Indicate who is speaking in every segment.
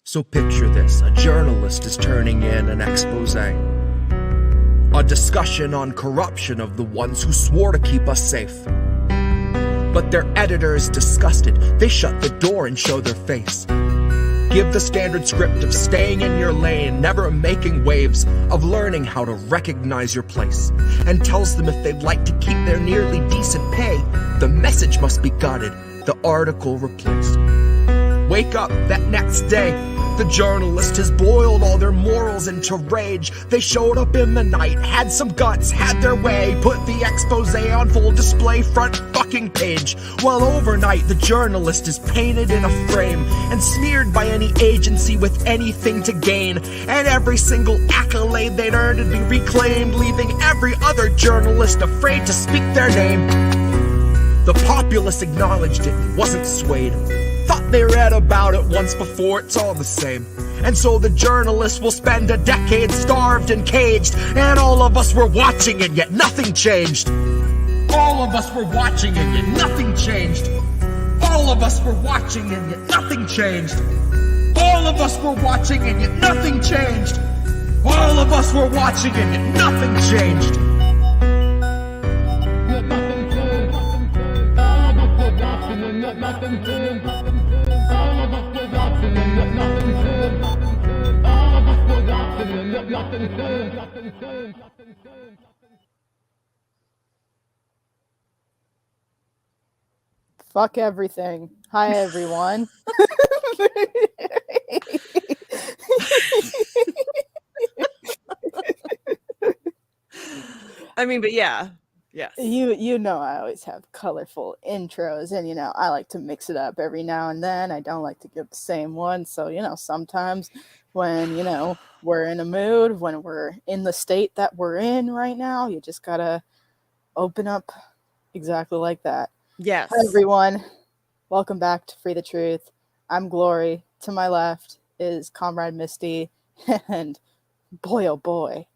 Speaker 1: So picture this, a journalist is turning in an expose. A discussion on corruption of the ones who swore to keep us safe. But their editor is disgusted. They shut the door and show their face. Give the standard script of staying in your lane, never making waves, of learning how to recognize your place. And tells them if they'd like to keep their nearly decent pay, the message must be gutted, the article replaced. Wake up that next day, the journalist has boiled all their morals into rage. They showed up in the night, had some guts, had their way, put the expose on full display, front fucking page. While overnight the journalist is painted in a frame and smeared by any agency with anything to gain. And every single accolade they'd earned would be reclaimed, leaving every other journalist afraid to speak their name. The populace acknowledged it, wasn't swayed. Thought they read about it once before, it's all the same. And so the journalists will spend a decade starved and caged, and all of us were watching and yet nothing changed. All of us were watching and yet nothing changed. All of us were watching and yet nothing changed. All of us were watching and yet nothing changed. All of us were watching and yet nothing changed.
Speaker 2: Fuck everything. Hi, everyone.
Speaker 3: I mean, but yeah. Yes.
Speaker 2: You know I always have colorful intros, and I like to mix it up every now and then. I don't like to give the same one. So, sometimes when, we're in a mood, when we're in the state that we're in right now, you just gotta open up exactly like that.
Speaker 3: Yes.
Speaker 2: Hi, everyone. Welcome back to Free the Truth. I'm Glory. To my left is Comrade Misty, and boy, oh boy.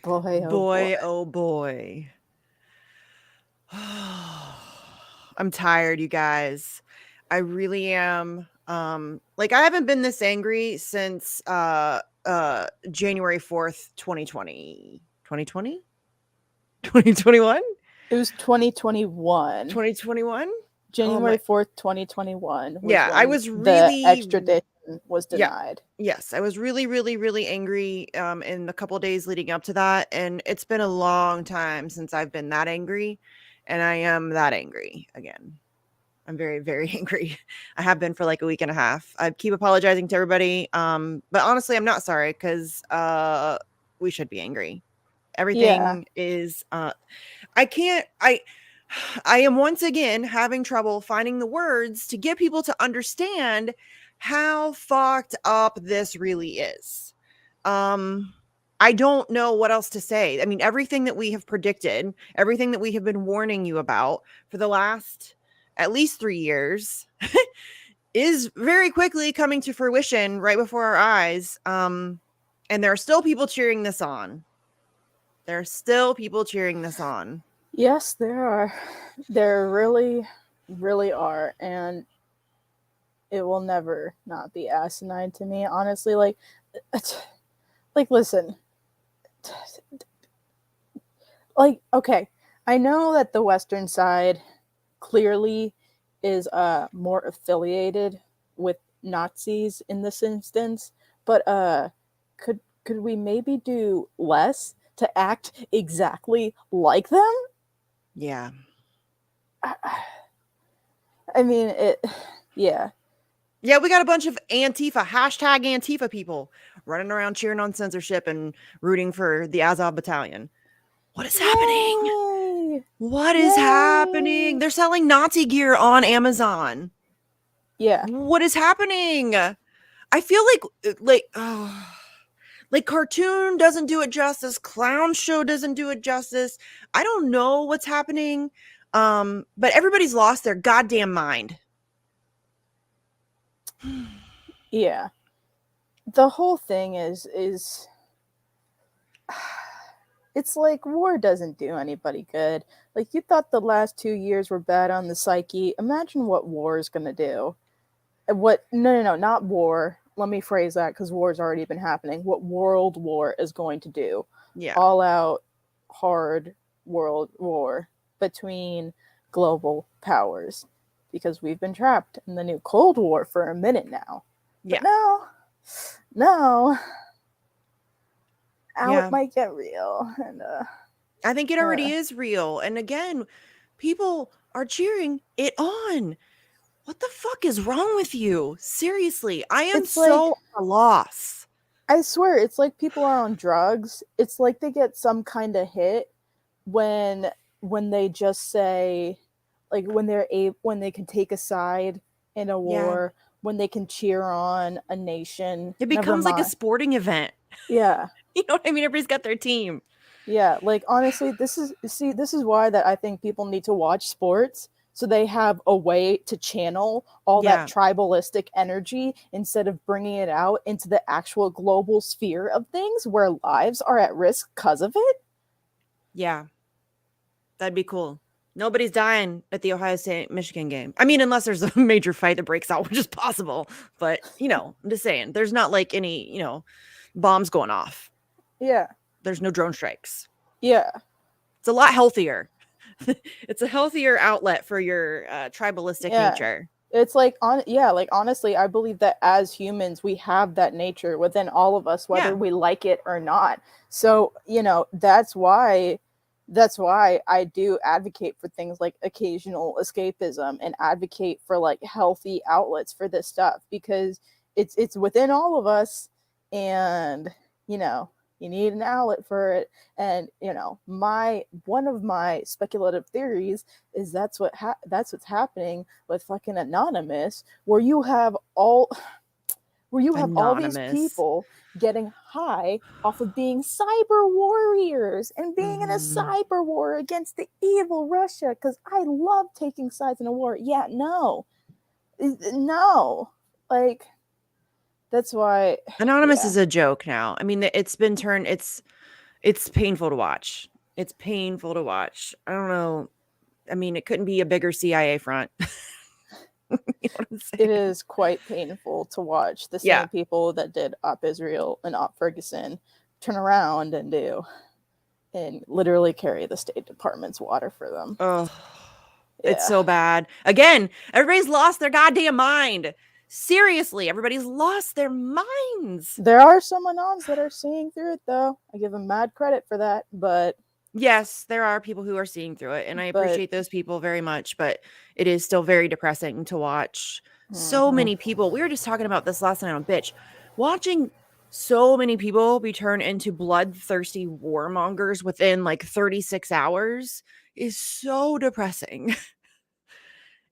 Speaker 2: Boy, oh
Speaker 3: boy. I'm tired, you guys. I really am. I haven't been this angry since January 4th, 2020. 2020? 2021?
Speaker 2: It was 2021.
Speaker 3: 2021?
Speaker 2: January 4th, 2021.
Speaker 3: Yeah, I was really...
Speaker 2: The extradition was denied.
Speaker 3: Yeah. Yes, I was really, really, really angry in the couple days leading up to that. And it's been a long time since I've been that angry. And I am that angry again. I'm very, very angry. I have been for like a week and a half. I keep apologizing to everybody. But honestly, I'm not sorry because we should be angry. Everything is I am once again having trouble finding the words to get people to understand how fucked up this really is. I don't know what else to say. I mean, everything that we have predicted, everything that we have been warning you about for the last at least 3 years is very quickly coming to fruition right before our eyes. And there are still people cheering this on. Yes,
Speaker 2: there are. There really, really are. And it will never not be asinine to me, honestly. Listen. Okay, I know that the Western side clearly is more affiliated with Nazis in this instance, but could we maybe do less to act exactly like them?
Speaker 3: Yeah.
Speaker 2: I mean, yeah.
Speaker 3: Yeah, we got a bunch of #Antifa people running around cheering on censorship and rooting for the Azov battalion. What is happening?
Speaker 2: Yay!
Speaker 3: What is happening? They're selling Nazi gear on Amazon.
Speaker 2: Yeah.
Speaker 3: What is happening? I feel like cartoon doesn't do it justice. Clown show doesn't do it justice. I don't know what's happening. But everybody's lost their goddamn mind.
Speaker 2: Yeah. The whole thing is it's like war doesn't do anybody good. Like, you thought the last 2 years were bad on the psyche. Imagine what war is going to do. No, not war. let me phrase that because war's already been happening. What world war is going to do?
Speaker 3: Yeah.
Speaker 2: All out, hard world war between global powers, because we've been trapped in the new Cold War for a minute now.
Speaker 3: Yeah.
Speaker 2: But no,
Speaker 3: Yeah.
Speaker 2: it might get real, and
Speaker 3: I think it already is real. And again, people are cheering it on. What the fuck is wrong with you? Seriously, I am
Speaker 2: It's
Speaker 3: so
Speaker 2: like-
Speaker 3: at a loss.
Speaker 2: I swear, it's like people are on drugs. It's like they get some kind of hit when they just say, like, when they can take a side in a war, when they can cheer on a nation.
Speaker 3: It becomes like a sporting event.
Speaker 2: Yeah.
Speaker 3: You know what I mean? Everybody's got their team.
Speaker 2: Yeah, like, honestly, this is why that I think people need to watch sports, so they have a way to channel all that tribalistic energy instead of bringing it out into the actual global sphere of things where lives are at risk because of it.
Speaker 3: Yeah. That'd be cool. Nobody's dying at the Ohio State Michigan game. I mean, unless there's a major fight that breaks out, which is possible. But, I'm just saying, there's not like any, bombs going off.
Speaker 2: Yeah.
Speaker 3: There's no drone strikes.
Speaker 2: Yeah.
Speaker 3: It's a lot healthier. It's a healthier outlet for your tribalistic nature.
Speaker 2: It's like, honestly, I believe that as humans, we have that nature within all of us, whether we like it or not. So, that's why I do advocate for things like occasional escapism and advocate for like healthy outlets for this stuff, because it's within all of us, and, you need an outlet for it. And, one of my speculative theories is that's what's happening with fucking Anonymous, where you have all these people getting high off of being cyber warriors and being in a cyber war against the evil Russia, because I love taking sides in a war. Yeah, no. Like, that's why
Speaker 3: Anonymous is a joke now. I mean, it's been turned. It's painful to watch. It's painful to watch. I don't know. I mean, it couldn't be a bigger CIA front. You know what I'm saying?
Speaker 2: It is quite painful to watch the same people that did Op Israel and Op Ferguson turn around and literally carry the State Department's water for them.
Speaker 3: Oh, it's so bad. Again, everybody's lost their goddamn mind. Seriously, everybody's lost their minds.
Speaker 2: There are some Anons that are seeing through it, though. I give them mad credit for that, but...
Speaker 3: Yes, there are people who are seeing through it, and I appreciate those people very much, but it is still very depressing to watch so many people. We were just talking about this last night on Bitch. Watching so many people be turned into bloodthirsty warmongers within like 36 hours is so depressing.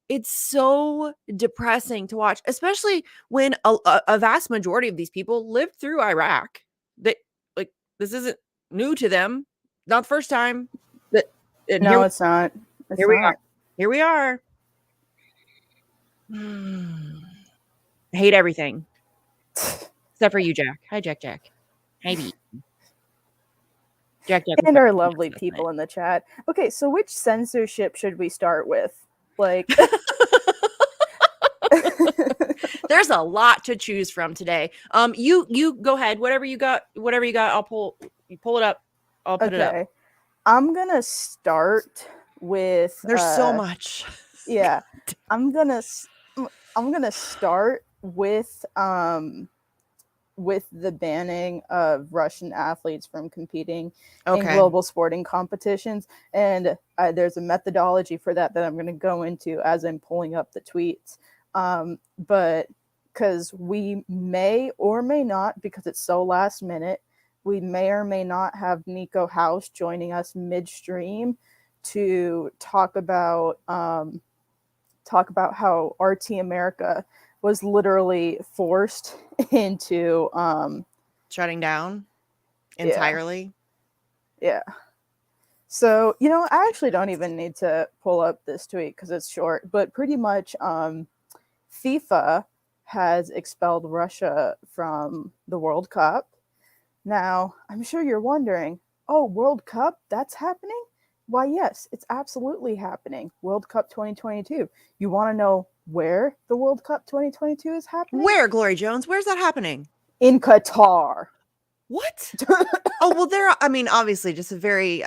Speaker 3: It's so depressing to watch, especially when a vast majority of these people lived through Iraq. Like, this isn't new to them. Not the first time.
Speaker 2: It's not.
Speaker 3: Here we are. I hate everything. Except for you, Jack. Hi, Jack. Hi, B. Jack.
Speaker 2: And our lovely people in the chat. Okay, so which censorship should we start with? Like...
Speaker 3: There's a lot to choose from today. You go ahead. Whatever you got, I'll pull it up. I'll put it up.
Speaker 2: I'm gonna start with
Speaker 3: there's so much.
Speaker 2: Yeah. I'm gonna start with the banning of Russian athletes from competing in global sporting competitions. And there's a methodology for that I'm going to go into as I'm pulling up the tweets. But because we may or may not, because it's so last minute, we may or may not have Nico House joining us midstream to talk about how RT America was literally forced into
Speaker 3: shutting down entirely.
Speaker 2: Yeah. So, I actually don't even need to pull up this tweet because it's short, but pretty much FIFA has expelled Russia from the World Cup. Now, I'm sure you're wondering, oh, World Cup, that's happening? Why, yes, it's absolutely happening. World Cup 2022. You want to know where the World Cup 2022 is happening?
Speaker 3: Where, Glory Jones? Where's that happening?
Speaker 2: In Qatar.
Speaker 3: What? Oh, well, they're, I mean, obviously just a very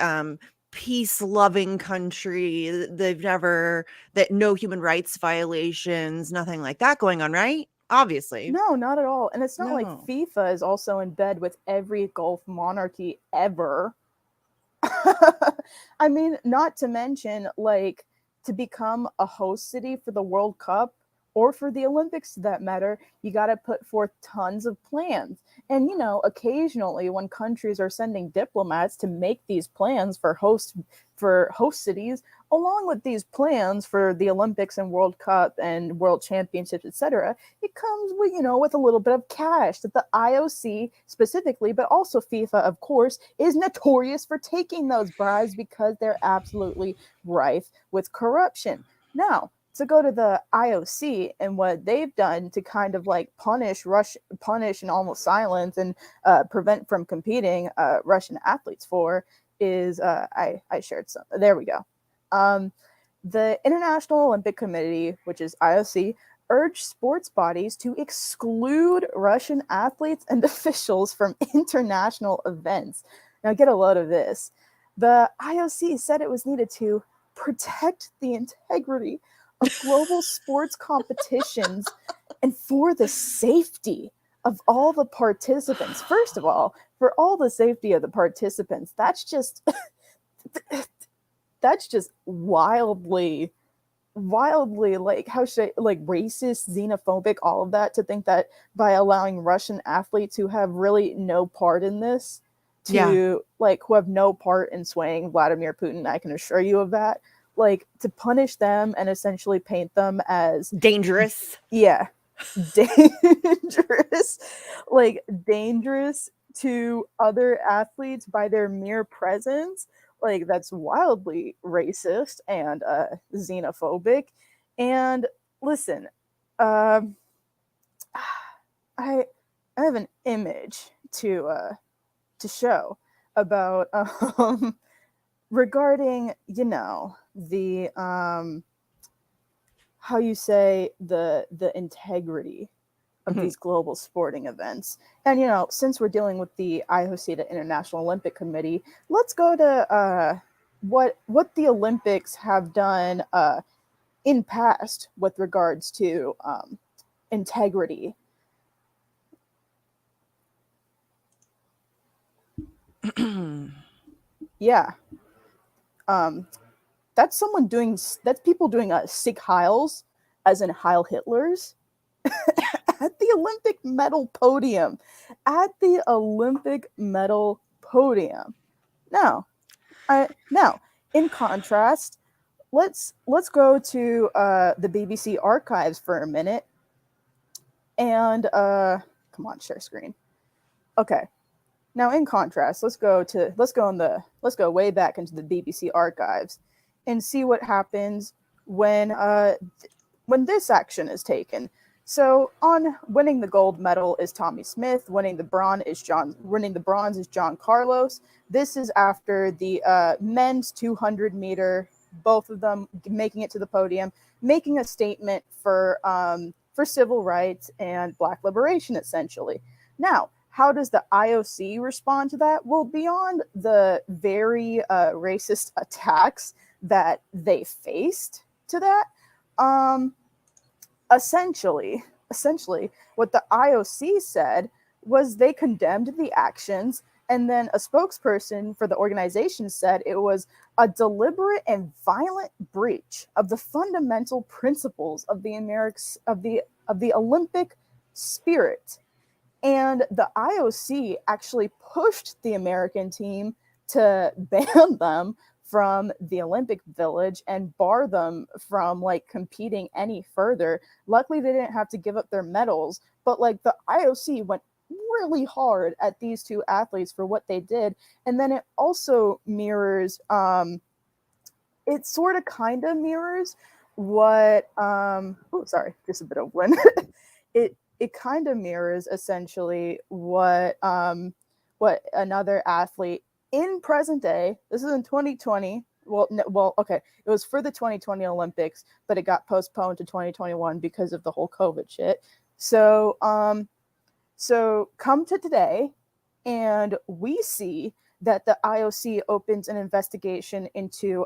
Speaker 3: peace-loving country. They've never, that no human rights violations, nothing like that going on, right? Obviously.
Speaker 2: No, not at all. And it's not like
Speaker 3: No.
Speaker 2: FIFA is also in bed with every Gulf monarchy ever. I mean, not to mention, like, to become a host city for the World Cup or for the Olympics, to that matter, you got to put forth tons of plans. And, you know, occasionally when countries are sending diplomats to make these plans for host cities, along with these plans for the Olympics and World Cup and World Championships, etc., it comes with, you know, with a little bit of cash that the IOC specifically, but also FIFA, of course, is notorious for taking those bribes because they're absolutely rife with corruption. Now, to go to the IOC and what they've done to kind of like punish and almost silence and prevent from competing Russian athletes for is I shared some. There we go. The International Olympic Committee, which is IOC, urged sports bodies to exclude Russian athletes and officials from international events. Now, get a load of this. The IOC said it was needed to protect the integrity of global sports competitions and for the safety of all the participants. First of all, for all the safety of the participants, that's just wildly like, how should I, like, racist, xenophobic, all of that, to think that by allowing Russian athletes who have really no part in this like, who have no part in swaying Vladimir Putin, I can assure you of that, like, to punish them and essentially paint them as
Speaker 3: dangerous.
Speaker 2: Yeah. Dangerous. Like, dangerous to other athletes by their mere presence. Like, that's wildly racist and xenophobic. And listen, I have an image to show about regarding, you know, the how you say the integrity of these global sporting events. And, you know, since we're dealing with the IOC, the International Olympic Committee, let's go to what the Olympics have done in past with regards to integrity. Yeah. That's people doing Sieg Heils, as in Heil Hitlers, at the Olympic medal podium. Now, in contrast, let's go to the BBC archives for a minute. And come on, share screen. Okay. Now, in contrast, let's go way back into the BBC archives and see what happens when this action is taken. So, on winning the gold medal is Tommy Smith. Winning the bronze is John Carlos. This is after the men's 200 meter, both of them making it to the podium, making a statement for civil rights and Black liberation, essentially. Now, how does the IOC respond to that? Well, beyond the very racist attacks that they faced to that, essentially, what the IOC said was they condemned the actions, and then a spokesperson for the organization said it was a deliberate and violent breach of the fundamental principles of the Olympic spirit. And the IOC actually pushed the American team to ban them from the Olympic Village and bar them from like competing any further. Luckily, they didn't have to give up their medals, but like the IOC went really hard at these two athletes for what they did. And then it also mirrors, it sort of kind of mirrors what, just a bit of wind. It kind of mirrors essentially what another athlete in present day, this is in 2020, Okay, it was for the 2020 Olympics, but it got postponed to 2021 because of the whole COVID shit. So so come to today, and we see that the IOC opens an investigation into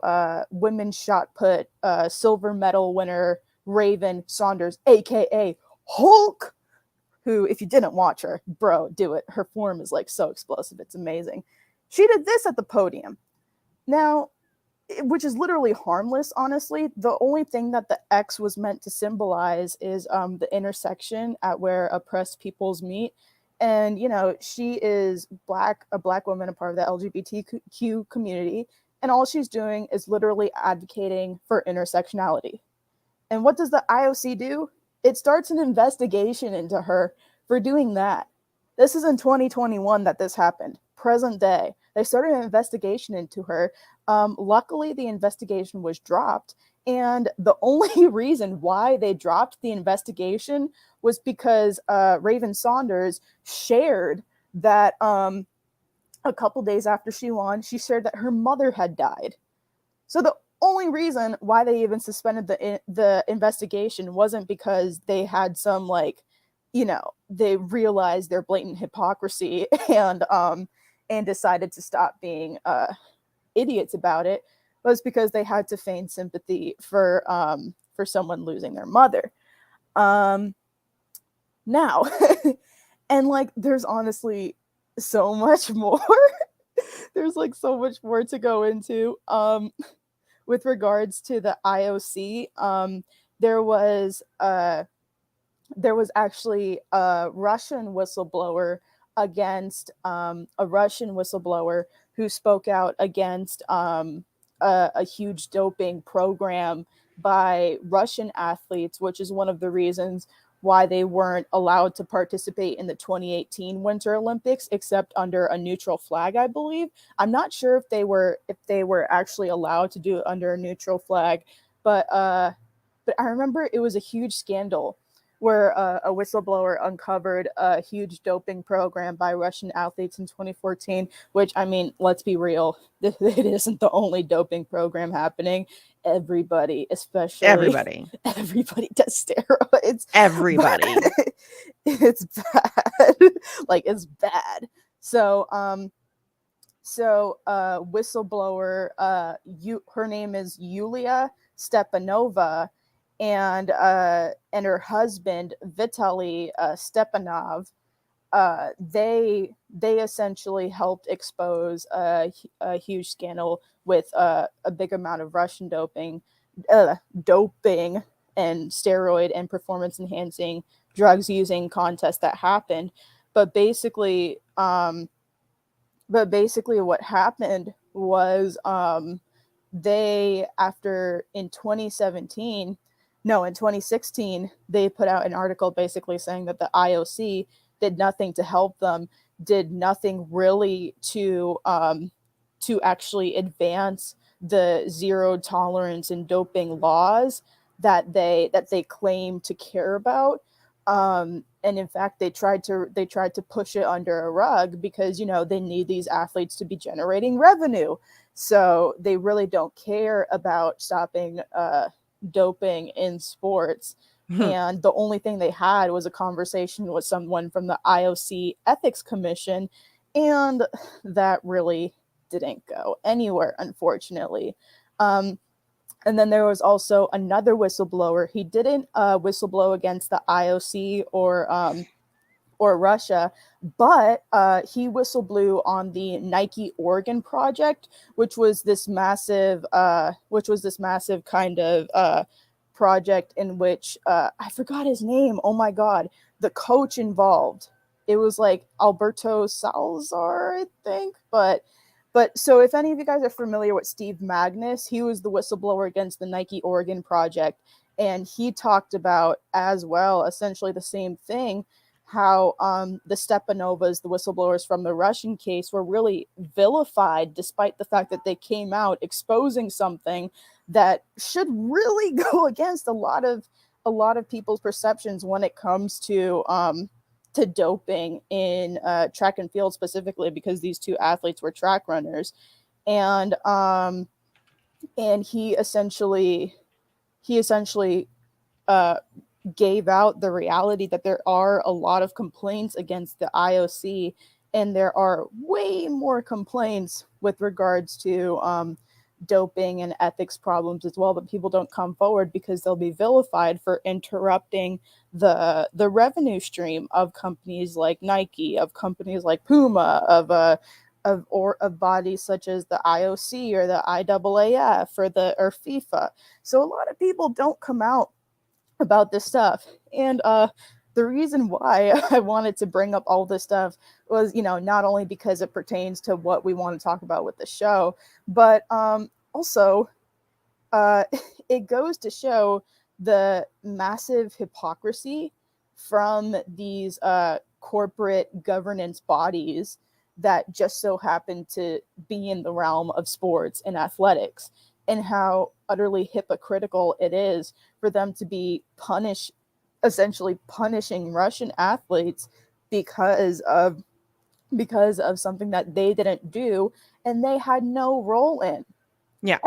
Speaker 2: women's shot put silver medal winner Raven Saunders, aka Hulk, who, if you didn't watch her, bro, do it. Her form is like so explosive. It's amazing. She did this at the podium. Now, which is literally harmless, honestly. The only thing that the X was meant to symbolize is the intersection at where oppressed peoples meet. And, you know, she is a black woman, a part of the LGBTQ community. And all she's doing is literally advocating for intersectionality. And what does the IOC do? It starts an investigation into her for doing that. This is in 2021 that this happened, present day. They started an investigation into her. Luckily, the investigation was dropped. And the only reason why they dropped the investigation was because Raven Saunders shared that a couple days after she won, she shared that her mother had died. So the only reason why they even suspended the investigation wasn't because they had some, like, you know, they realized their blatant hypocrisy and decided to stop being idiots about it. Was because they had to feign sympathy for someone losing their mother. Now, and like, there's honestly so much more. There's like so much more to go into. With regards to the IOC, there was actually a Russian whistleblower who spoke out against a huge doping program by Russian athletes, which is one of the reasons why they weren't allowed to participate in the 2018 Winter Olympics, except under a neutral flag, I believe. I'm not sure if they were actually allowed to do it under a neutral flag, but I remember it was a huge scandal where a whistleblower uncovered a huge doping program by Russian athletes in 2014, which, I mean, let's be real, it isn't the only doping program happening. Everybody does steroids.
Speaker 3: Everybody.
Speaker 2: It's bad. Like, it's bad. So, whistleblower, her name is Yulia Stepanova, and her husband Vitaly Stepanov, they essentially helped expose a huge scandal with a big amount of Russian doping and steroid and performance enhancing drugs using contests that happened. But basically what happened was in 2016, they put out an article basically saying that the IOC did nothing to help them, did nothing really to actually advance the zero tolerance and doping laws that they claim to care about. And in fact, they tried to push it under a rug because, you know, they need these athletes to be generating revenue. So they really don't care about stopping doping in sports. And the only thing they had was a conversation with someone from the IOC Ethics Commission, and that really didn't go anywhere, unfortunately. And then there was also another whistleblower. He didn't whistleblow against the IOC or Russia, but he whistleblew on the Nike Oregon project, which was this massive kind of project in which I forgot his name. Oh my God, the coach involved. It was like Alberto Salazar, I think. But so if any of you guys are familiar with Steve Magnus, he was the whistleblower against the Nike Oregon project, and he talked about as well essentially the same thing. How the Stepanovas, the whistleblowers from the Russian case, were really vilified despite the fact that they came out exposing something that should really go against a lot of people's perceptions when it comes to doping in track and field specifically, because these two athletes were track runners. And and he essentially uh, gave out the reality that there are a lot of complaints against the IOC, and there are way more complaints with regards to doping and ethics problems as well, but people don't come forward because they'll be vilified for interrupting the revenue stream of companies like Nike, of companies like Puma, of bodies such as the IOC or the IAAF or FIFA. So a lot of people don't come out about this stuff. And the reason why I wanted to bring up all this stuff was, not only because it pertains to what we want to talk about with the show, but also uh, it goes to show the massive hypocrisy from these corporate governance bodies that just so happen to be in the realm of sports and athletics, and how utterly hypocritical it is for them to be essentially punishing Russian athletes because of something that they didn't do and they had no role in.
Speaker 3: Yeah.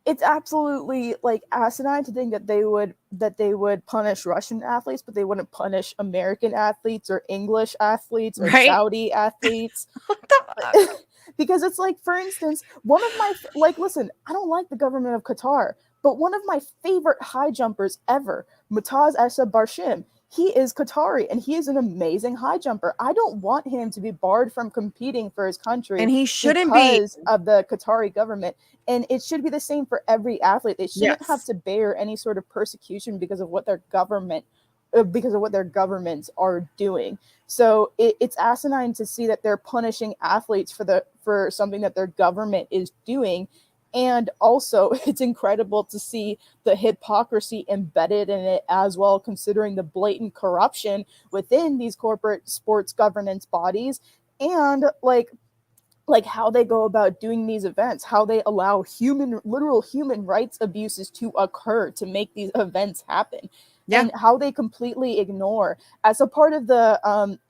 Speaker 2: It's absolutely like asinine to think that they would punish Russian athletes, but they wouldn't punish American athletes or English athletes or
Speaker 3: Right?
Speaker 2: Saudi athletes.
Speaker 3: What the fuck?
Speaker 2: Because it's like, for instance, one of my listen, I don't like the government of Qatar, but one of my favorite high jumpers ever, Mutaz Essa Barshim, he is Qatari and he is an amazing high jumper. I don't want him to be barred from competing for his country,
Speaker 3: And he shouldn't be.
Speaker 2: because of the Qatari government. And it should be the same for every athlete. They shouldn't
Speaker 3: Yes.
Speaker 2: have to bear any sort of persecution because of what their governments are doing. So it's asinine to see that they're punishing athletes for something that their government is doing. And also, it's incredible to see the hypocrisy embedded in it as well, considering the blatant corruption within these corporate sports governance bodies, and like how they go about doing these events, how they allow literal human rights abuses to occur to make these events happen.
Speaker 3: Yeah.
Speaker 2: And how they completely ignore, as a part of the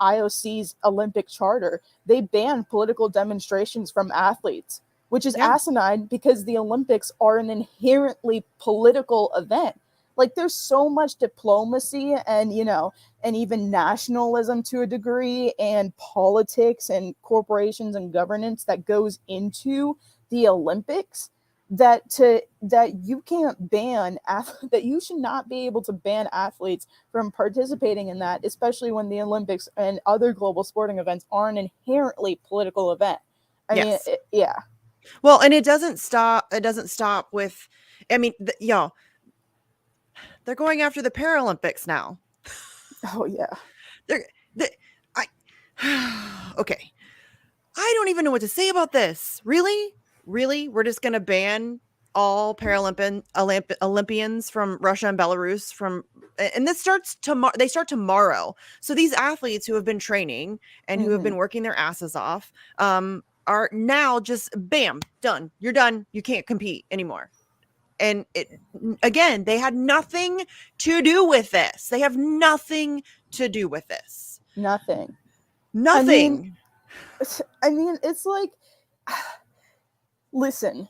Speaker 2: IOC's Olympic charter, they ban political demonstrations from athletes, which is
Speaker 3: Yeah.
Speaker 2: asinine because the Olympics are an inherently political event. Like, there's so much diplomacy and even nationalism to a degree, and politics and corporations and governance that goes into the Olympics, that you can't ban that you should not be able to ban athletes from participating in that, especially when the Olympics and other global sporting events are an inherently political event. I mean,
Speaker 3: Yes.
Speaker 2: yeah.
Speaker 3: Well, and it doesn't stop with, I mean, y'all, they're going after the Paralympics now.
Speaker 2: Oh yeah.
Speaker 3: Okay. I don't even know what to say about this. Really? We're just going to ban all Olympians from Russia and Belarus and this starts tomorrow. They start tomorrow. So these athletes who have been training and who have been working their asses off, are now just bam, done. You're done. You can't compete anymore. And again, they had nothing to do with this. They have nothing to do with this.
Speaker 2: Nothing.
Speaker 3: Nothing.
Speaker 2: I mean, it's like, listen,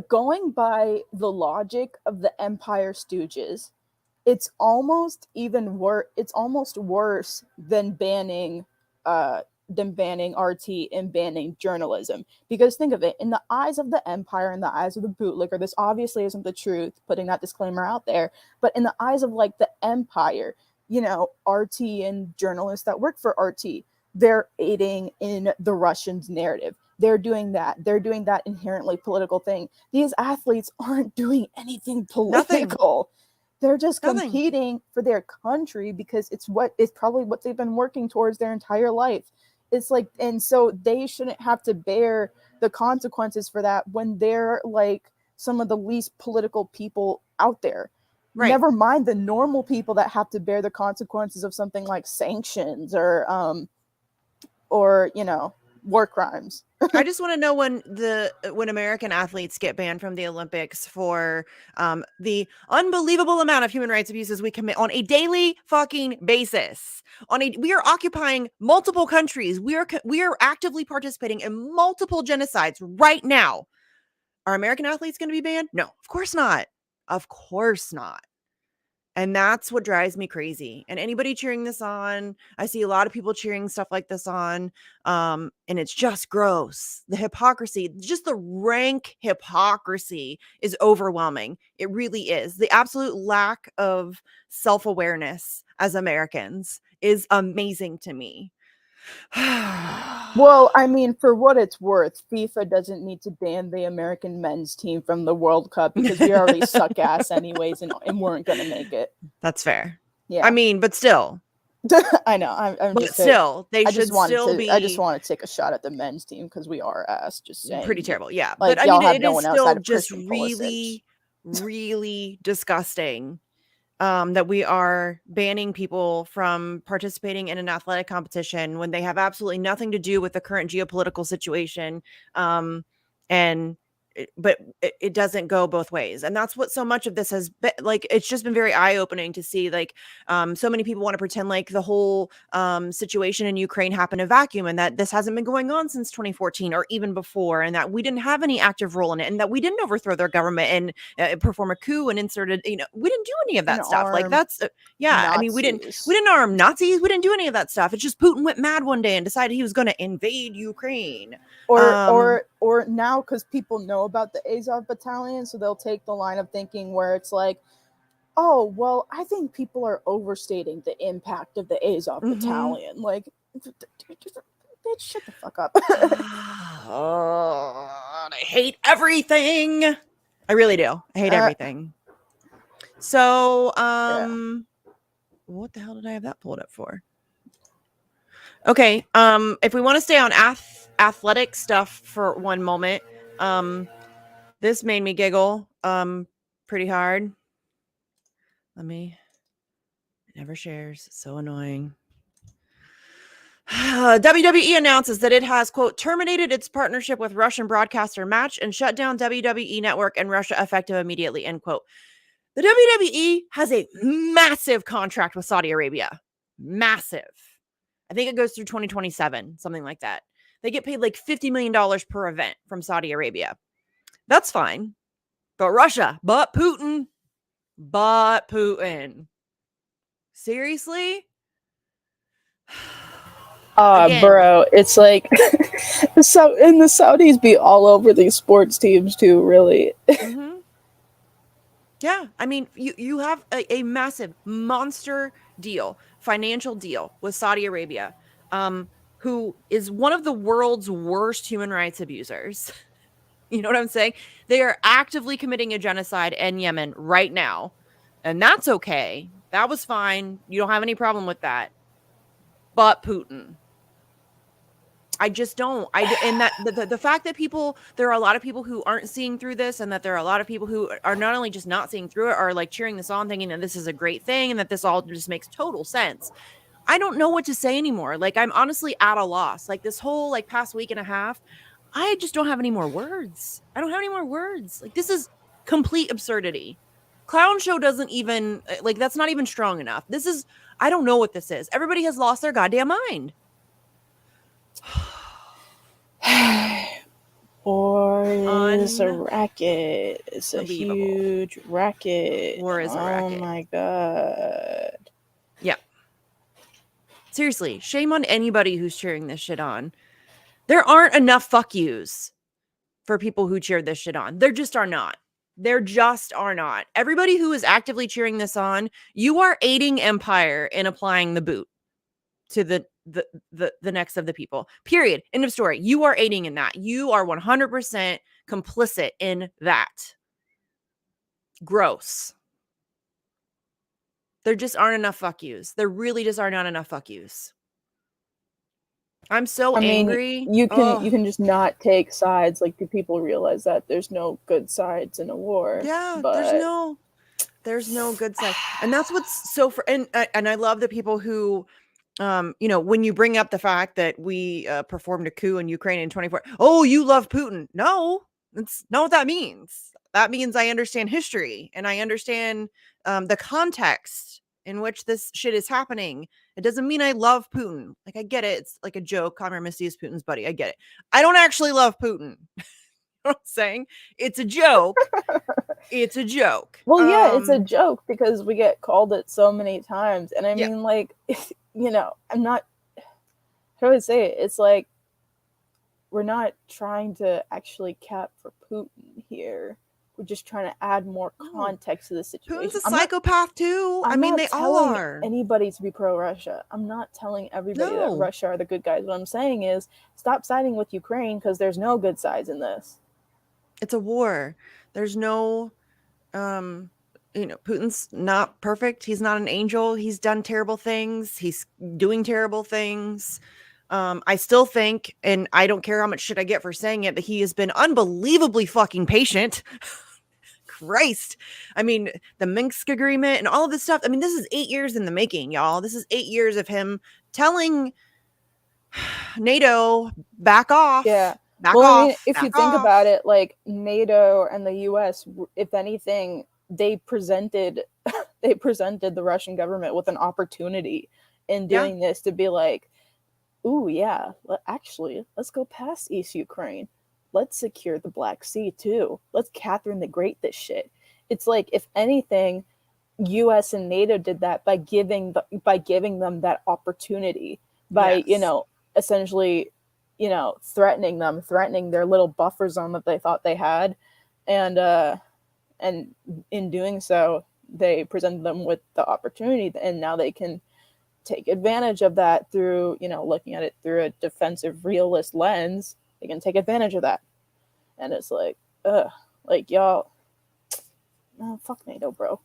Speaker 2: going by the logic of the Empire Stooges, it's almost worse than banning RT and banning journalism. Because think of it, in the eyes of the Empire, in the eyes of the bootlicker, this obviously isn't the truth, putting that disclaimer out there, but in the eyes of like the Empire, RT and journalists that work for RT, they're aiding in the Russians' narrative. They're doing that inherently political thing. These athletes aren't doing anything political. They're just competing for their country because it's probably what they've been working towards their entire life. It's like, and so they shouldn't have to bear the consequences for that when they're like some of the least political people out there. Right. Never mind the normal people that have to bear the consequences of something like sanctions or war crimes.
Speaker 3: I just want to know when American athletes get banned from the Olympics for the unbelievable amount of human rights abuses we commit on a daily fucking basis. We are occupying multiple countries. We are actively participating in multiple genocides right now. Are American athletes going to be banned? No, of course not. Of course not. And that's what drives me crazy. And anybody cheering this on, I see a lot of people cheering stuff like this on. And it's just gross. The hypocrisy, just the rank hypocrisy is overwhelming. It really is. The absolute lack of self-awareness as Americans is amazing to me.
Speaker 2: Well, I mean, for what it's worth, FIFA doesn't need to ban the American men's team from the World Cup because we already suck ass anyways and weren't going to make it.
Speaker 3: That's fair.
Speaker 2: Yeah.
Speaker 3: I mean, but still.
Speaker 2: I know. I'm
Speaker 3: But
Speaker 2: just
Speaker 3: still, they
Speaker 2: I
Speaker 3: should
Speaker 2: just wanted
Speaker 3: still
Speaker 2: to,
Speaker 3: be.
Speaker 2: I just want to take a shot at the men's team because we are ass. Just saying.
Speaker 3: Pretty terrible. Yeah.
Speaker 2: Like,
Speaker 3: But I
Speaker 2: y'all
Speaker 3: mean,
Speaker 2: have
Speaker 3: it
Speaker 2: no
Speaker 3: is
Speaker 2: one
Speaker 3: still
Speaker 2: outside of
Speaker 3: just
Speaker 2: Christian
Speaker 3: really, really disgusting that we are banning people from participating in an athletic competition when they have absolutely nothing to do with the current geopolitical situation. But it doesn't go both ways. And that's what so much of this has been like. It's just been very eye-opening to see like so many people want to pretend like the whole situation in Ukraine happened in a vacuum and that this hasn't been going on since 2014 or even before, and that we didn't have any active role in it, and that we didn't overthrow their government and perform a coup and inserted, we didn't do any of that stuff. Like that's I mean, we didn't arm Nazis. We didn't do any of that stuff. It's just Putin went mad one day and decided he was going to invade Ukraine.
Speaker 2: Or now, because people know about the Azov battalion, so they'll take the line of thinking where it's like, oh, well, I think people are overstating the impact of the Azov battalion. Like, bitch, shut the fuck up.
Speaker 3: Oh, I hate everything. I really do. I hate everything. So, what the hell did I have that pulled up for? Okay. If we want to stay on athletic stuff for one moment, this made me giggle pretty hard. It never shares. It's so annoying. WWE announces that it has, quote, terminated its partnership with Russian broadcaster Match and shut down WWE Network in Russia effective immediately, end quote. The WWE has a massive contract with Saudi Arabia. Massive. I think it goes through 2027, something like that. They get paid like $50 million per event from Saudi Arabia. That's fine. But Russia, but Putin. Seriously?
Speaker 2: Bro, it's like and the Saudis be all over these sports teams too, really.
Speaker 3: Mm-hmm. Yeah, I mean, you have a massive monster deal, financial deal with Saudi Arabia, who is one of the world's worst human rights abusers. You know what I'm saying? They are actively committing a genocide in Yemen right now, and that's okay. That was fine. You don't have any problem with that. But Putin, I just don't. And that the fact that there are a lot of people who aren't seeing through this, and that there are a lot of people who are not only just not seeing through it, are like cheering this on, thinking that this is a great thing and that this all just makes total sense. I don't know what to say anymore. Like, I'm honestly at a loss. Like, this whole like past week and a half, I just don't have any more words. I don't have any more words. Like, this is complete absurdity. Clown show doesn't even, like, that's not even strong enough. This is, I don't know what this is. Everybody has lost their goddamn mind.
Speaker 2: War is a racket. It's a huge racket.
Speaker 3: War is a racket.
Speaker 2: Oh my god.
Speaker 3: Yeah. Seriously, shame on anybody who's cheering this shit on. There aren't enough fuck yous for people who cheer this shit on. There just are not. There just are not. Everybody who is actively cheering this on, you are aiding empire in applying the boot to the necks of the people. Period. End of story. You are aiding in that. You are 100% complicit in that. Gross. There just aren't enough fuck yous. There really just are not enough fuck yous. I'm so angry.
Speaker 2: You can just not take sides. Like, do people realize that there's no good sides in a war?
Speaker 3: Yeah,
Speaker 2: but
Speaker 3: there's no good side. And that's what's so and I love the people who when you bring up the fact that we performed a coup in Ukraine in 24, oh, you love Putin. No, that's not what that means. That means I understand history and I understand the context in which this shit is happening. It doesn't mean I love Putin. Like, I get it. It's like a joke. Conrad Missy is Putin's buddy. I get it. I don't actually love Putin. what I'm saying? It's a joke. It's a joke.
Speaker 2: Well, yeah, it's a joke because we get called it so many times. And I mean, like, you know, I'm not, how do I say it? It's like, we're not trying to actually cap for Putin here. We're just trying to add more context to the situation.
Speaker 3: Putin's a psychopath too. I mean, they all are.
Speaker 2: Anybody to be pro-Russia. I'm not telling everybody that Russia are the good guys. What I'm saying is, stop siding with Ukraine because there's no good sides in this.
Speaker 3: It's a war. There's no, you know, Putin's not perfect. He's not an angel. He's done terrible things. He's doing terrible things. I still think, and I don't care how much shit I get for saying it, that he has been unbelievably fucking patient. Christ. I mean, the Minsk agreement and all of this stuff. I mean, this is 8 years in the making, y'all. This is 8 years of him telling NATO, back off.
Speaker 2: Yeah.
Speaker 3: Back off.
Speaker 2: I mean, if you think about it, like NATO and the US, if anything, they presented the Russian government with an opportunity in doing this to be like, ooh, yeah, actually, let's go past East Ukraine. Let's secure the Black Sea too. Let's Catherine the Great this shit. It's like, if anything, US and NATO did that by giving them that opportunity, by you know, essentially, you know, threatening their little buffer zone that they thought they had, and in doing so, they presented them with the opportunity, and now they can take advantage of that through, you know, looking at it through a defensive realist lens. They can take advantage of that. And it's like, like, y'all, no, fuck NATO, bro.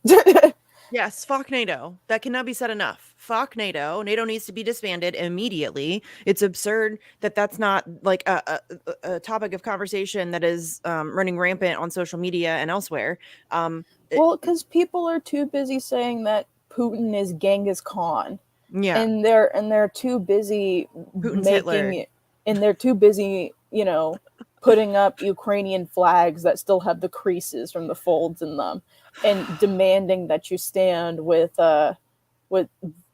Speaker 3: Yes, fuck NATO. That cannot be said enough. Fuck NATO. NATO needs to be disbanded immediately. It's absurd that that's not like a topic of conversation that is running rampant on social media and elsewhere.
Speaker 2: Well, because people are too busy saying that Putin is Genghis Khan.
Speaker 3: Yeah.
Speaker 2: And they're too busy
Speaker 3: Putin's Hitler.
Speaker 2: And they're too busy, you know, putting up Ukrainian flags that still have the creases from the folds in them, and demanding that you stand with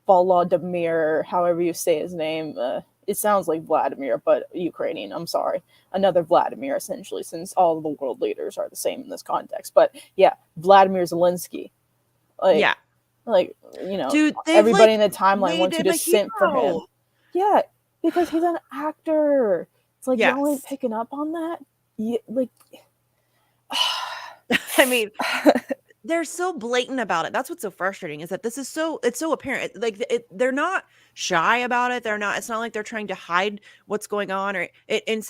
Speaker 2: Volodymyr, however you say his name. It sounds like Vladimir, but Ukrainian. I'm sorry, another Vladimir, essentially, since all of the world leaders are the same in this context. But yeah, Vladimir Zelensky. Like, yeah, like, you know, dude, everybody in the timeline wants you to simp for him. Yeah, because he's an actor. It's like, y'all ain't picking up on that. Yeah, like,
Speaker 3: I mean, they're so blatant about it. That's what's so frustrating, is that this is it's so apparent. Like, they're not shy about it. It's not like they're trying to hide what's going on, or and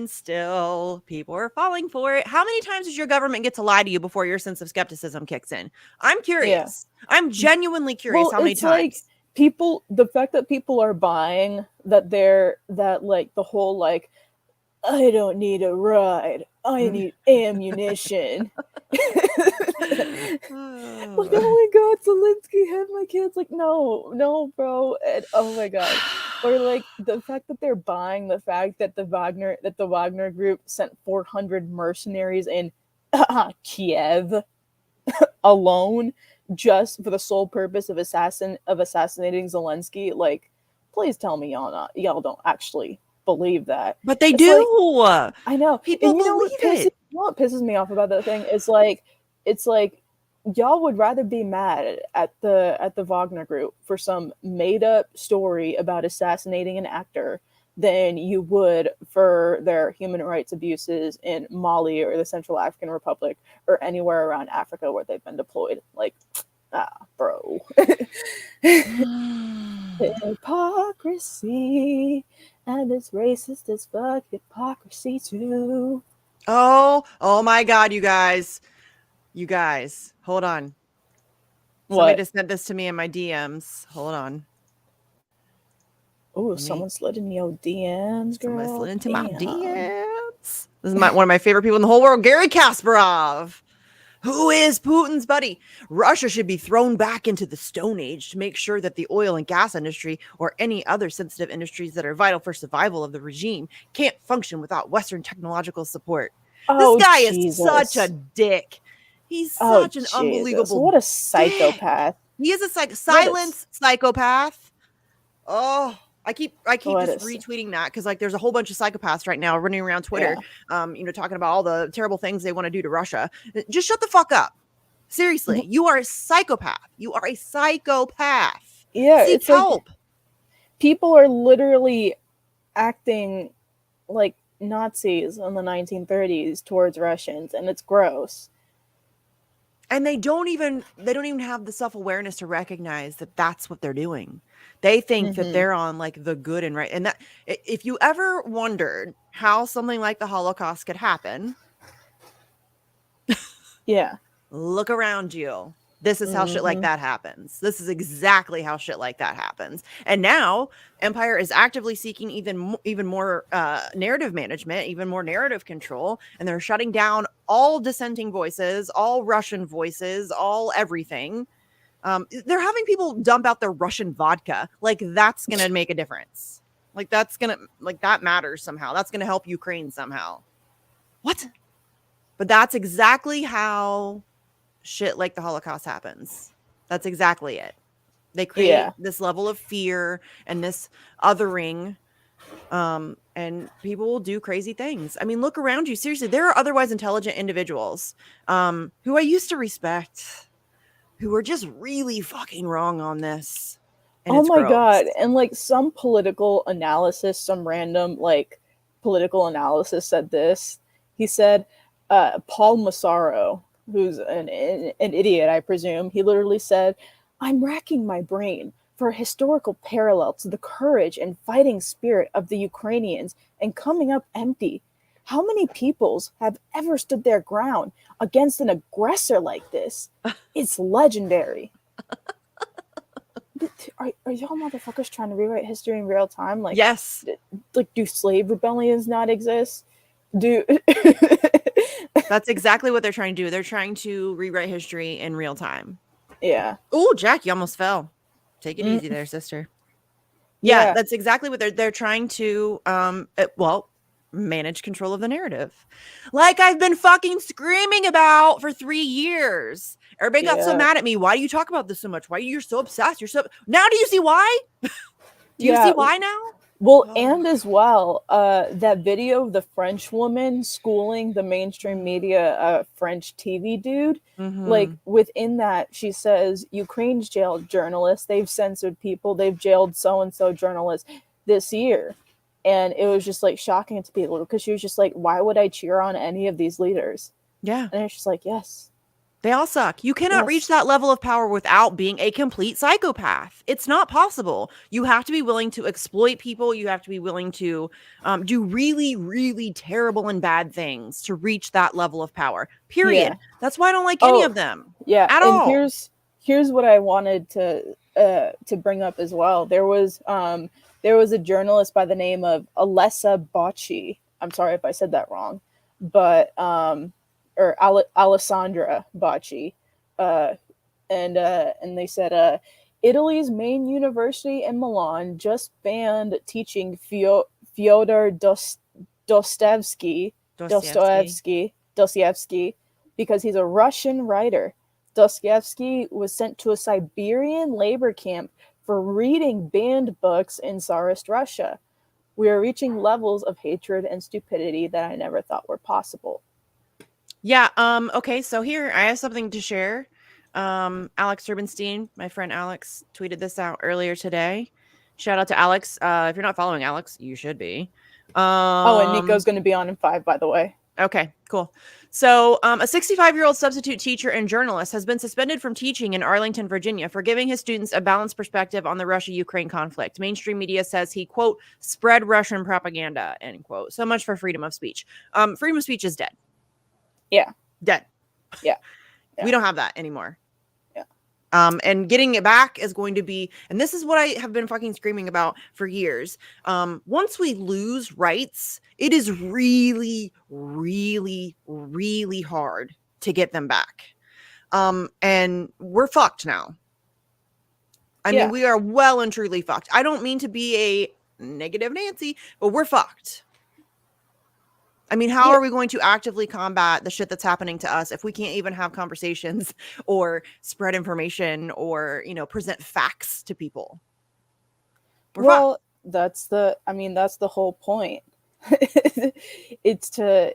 Speaker 3: still people are falling for it. How many times does your government get to lie to you before your sense of skepticism kicks in? I'm curious. Yeah. I'm genuinely curious how many times. Like,
Speaker 2: the fact that people are buying that like the whole, like, I don't need a ride, I need ammunition. Like, oh my god, Zelensky had my kids. Like, no, bro. And, oh my god. Or like the fact that they're buying the fact that the Wagner group sent 400 mercenaries in Kiev alone, just for the sole purpose of assassinating Zelensky. Like, please tell me y'all don't actually believe that.
Speaker 3: But they do.
Speaker 2: Like, I know.
Speaker 3: People believe it.
Speaker 2: You know what pisses me off about that thing is, like, it's like, y'all would rather be mad at the Wagner group for some made up story about assassinating an actor than you would for their human rights abuses in Mali or the Central African Republic or anywhere around Africa where they've been deployed. Like, bro. Hypocrisy, and it's racist as fuck hypocrisy too.
Speaker 3: Oh my god, you guys, hold on. Somebody just sent this to me in my DMs. Hold on.
Speaker 2: Oh, someone slid in your DMs, girl.
Speaker 3: Someone slid into my DMs. This is one of my favorite people in the whole world, Gary Kasparov. Who is Putin's buddy? Russia should be thrown back into the Stone Age to make sure that the oil and gas industry or any other sensitive industries that are vital for survival of the regime can't function without Western technological support. This guy is such a dick. He's such an unbelievable
Speaker 2: What a psychopath.
Speaker 3: Dick. He is a silent psychopath. Oh, I keep
Speaker 2: What
Speaker 3: just
Speaker 2: is-
Speaker 3: retweeting that because like there's a whole bunch of psychopaths right now running around Twitter, talking about all the terrible things they want to do to Russia. Just shut the fuck up. Seriously, you are a psychopath. You are a psychopath.
Speaker 2: Yeah,
Speaker 3: Seek
Speaker 2: it's
Speaker 3: help.
Speaker 2: like people are literally acting like Nazis in the 1930s towards Russians, and it's gross.
Speaker 3: And they don't even have the self-awareness to recognize that that's what they're doing. They think that they're on like the good and right. And that if you ever wondered how something like the Holocaust could happen,
Speaker 2: Yeah.
Speaker 3: look around you. This is how shit like that happens. This is exactly how shit like that happens. And now Empire is actively seeking even more narrative management, even more narrative control, and they're shutting down all dissenting voices, all Russian voices, all everything. They're having people dump out their Russian vodka. Like that's going to make a difference. Like that's going to that matters somehow. That's going to help Ukraine somehow. What? But that's exactly how shit like the Holocaust happens. That's exactly it. They create this level of fear and this othering, and people will do crazy things. I mean, look around you. Seriously, there are otherwise intelligent individuals who I used to respect who are just really fucking wrong on this. And
Speaker 2: oh
Speaker 3: it's
Speaker 2: my
Speaker 3: gross.
Speaker 2: God. And like some political analysis, some random like political analysis said this. He said, Paul Massaro, who's an idiot, I presume, he literally said, I'm racking my brain for a historical parallel to the courage and fighting spirit of the Ukrainians and coming up empty. How many peoples have ever stood their ground against an aggressor like this? It's legendary. Are y'all motherfuckers trying to rewrite history in real time? Like,
Speaker 3: yes.
Speaker 2: Like, do slave rebellions not exist?
Speaker 3: That's exactly what they're trying to do. They're trying to rewrite history in real time.
Speaker 2: Yeah.
Speaker 3: Oh, Jack, you almost fell. Take it easy there, sister. Yeah, that's exactly what they're trying to manage control of the narrative. Like I've been fucking screaming about for 3 years. Everybody got so mad at me. Why do you talk about this so much? Why you're so obsessed? Now do you see why? Do you see why now?
Speaker 2: Well, and as well, that video of the French woman schooling the mainstream media French TV dude, like within that, she says Ukraine's jailed journalists, they've censored people, they've jailed so-and-so journalists this year. And it was just like shocking to people because she was just like, why would I cheer on any of these leaders?
Speaker 3: Yeah.
Speaker 2: And it's just like, yes.
Speaker 3: They all suck. You cannot reach that level of power without being a complete psychopath. It's not possible. You have to be willing to exploit people. You have to be willing to do really, really terrible and bad things to reach that level of power. Period.
Speaker 2: Yeah.
Speaker 3: That's why I don't like any of them.
Speaker 2: Yeah.
Speaker 3: At all.
Speaker 2: Here's what I wanted to bring up as well. There was a journalist by the name of Alessa Bocci. I'm sorry if I said that wrong, but or Alessandra Bocci, and they said Italy's main university in Milan just banned teaching Fyodor Dostoevsky because he's a Russian writer. Dostoevsky was sent to a Siberian labor camp for reading banned books in Tsarist Russia. We are reaching levels of hatred and stupidity that I never thought were possible.
Speaker 3: Yeah. Okay. So here I have something to share. Alex Rubinstein, my friend Alex, tweeted this out earlier today. Shout out to Alex. If you're not following Alex, you should be.
Speaker 2: And Nico's going to be on in 5, by the way.
Speaker 3: Okay, cool. So a 65-year-old substitute teacher and journalist has been suspended from teaching in Arlington, Virginia for giving his students a balanced perspective on the Russia-Ukraine conflict. Mainstream media says he, quote, spread Russian propaganda, end quote. So much for freedom of speech. Freedom of speech is dead.
Speaker 2: Yeah.
Speaker 3: Dead.
Speaker 2: Yeah.
Speaker 3: We don't have that anymore.
Speaker 2: Yeah.
Speaker 3: And getting it back is going to be, and this is what I have been fucking screaming about for years. Once we lose rights, it is really, really, really hard to get them back. And we're fucked now. I mean, we are well and truly fucked. I don't mean to be a negative Nancy, but we're fucked. I mean, how are we going to actively combat the shit that's happening to us if we can't even have conversations or spread information or, present facts to people?
Speaker 2: that's the whole point. it's to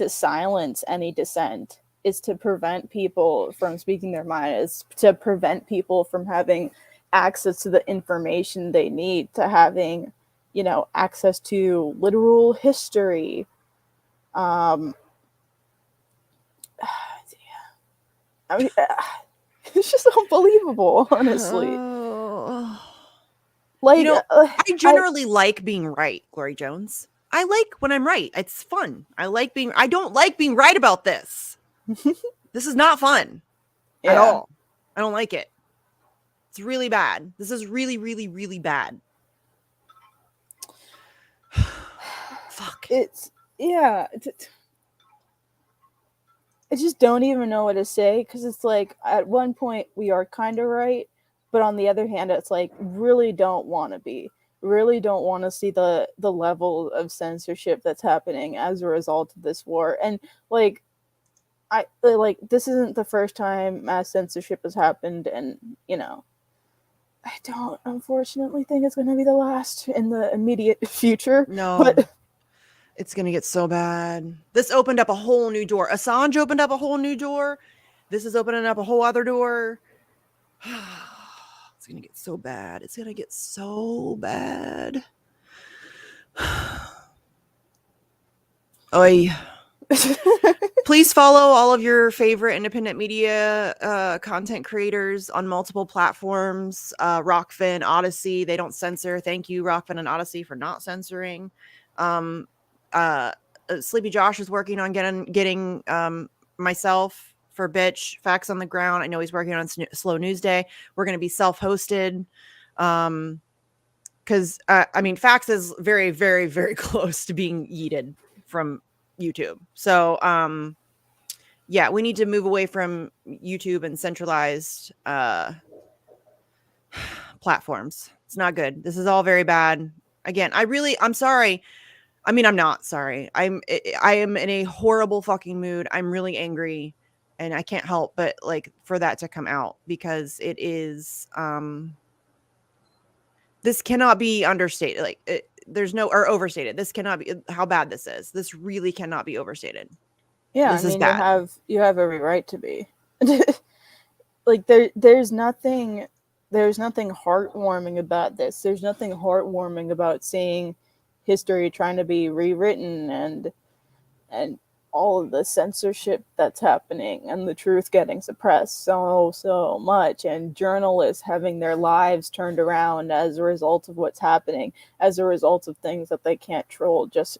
Speaker 2: silence any dissent. It's to prevent people from speaking their mind. It's to prevent people from having access to the information they need, to having, access to literal history. I mean, it's just unbelievable, honestly. Like,
Speaker 3: I generally like being right, Glory Jones. I like when I'm right. It's fun. I don't like being right about this. This is not fun at all. I don't like it. It's really bad. This is really, really, really bad. Fuck.
Speaker 2: I just don't even know what to say, because it's like, at one point we are kind of right, but on the other hand, it's like, really don't want to be. Really don't want to see the level of censorship that's happening as a result of this war. And this isn't the first time mass censorship has happened, and I don't unfortunately think it's going to be the last in the immediate future.
Speaker 3: No,
Speaker 2: but
Speaker 3: it's going to get so bad. This opened up a whole new door. Assange opened up a whole new door. This is opening up a whole other door. It's going to get so bad. It's going to get so bad. Oy. Please follow all of your favorite independent media content creators on multiple platforms. Rockfin, Odyssey, they don't censor. Thank you, Rockfin and Odyssey, for not censoring. Sleepy Josh is working on getting myself for Bitch Facts on the Ground. I know he's working on Slow News Day. We're going to be self-hosted. Because Facts is very, very, very close to being yeeted from YouTube. So we need to move away from YouTube and centralized platforms. It's not good. This is all very bad. Again, I'm sorry. I'm not sorry. I am in a horrible fucking mood. I'm really angry, and I can't help but for that to come out, because it is this cannot be understated. Or overstated. This cannot be how bad this is. This really cannot be overstated.
Speaker 2: Yeah,
Speaker 3: this is bad.
Speaker 2: You have every right to be. There's nothing heartwarming about this. There's nothing heartwarming about seeing history trying to be rewritten, and all of the censorship that's happening, and the truth getting suppressed so much, and journalists having their lives turned around as a result of what's happening, as a result of things that they can't control just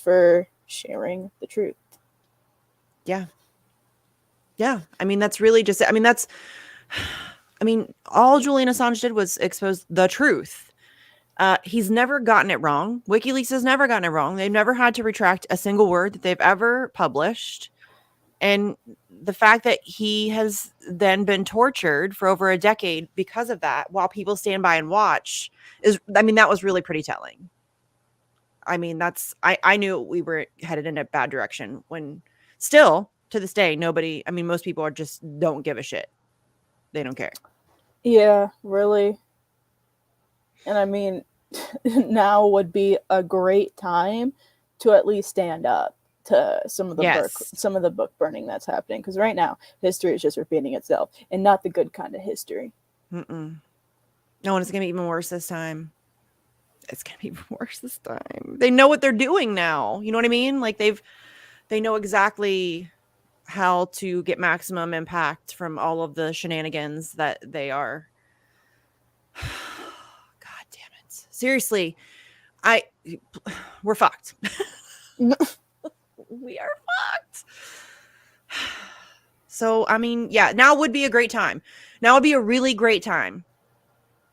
Speaker 2: for sharing the truth.
Speaker 3: Yeah. That's really just all Julian Assange did was expose the truth. He's never gotten it wrong. WikiLeaks has never gotten it wrong. They've never had to retract a single word that they've ever published. And the fact that he has then been tortured for over a decade because of that, while people stand by and watch, that was really pretty telling. I knew we were headed in a bad direction, when still to this day, most people don't give a shit. They don't care.
Speaker 2: Yeah, really. And now would be a great time to at least stand up to some of the book burning that's happening, because right now history is just repeating itself, and not the good kind of history.
Speaker 3: No, and it's gonna be even worse this time. They know what they're doing now. You know what I mean? They know exactly how to get maximum impact from all of the shenanigans that they are. God damn it. Seriously, we're fucked. We are fucked. So, now would be a great time. Now would be a really great time.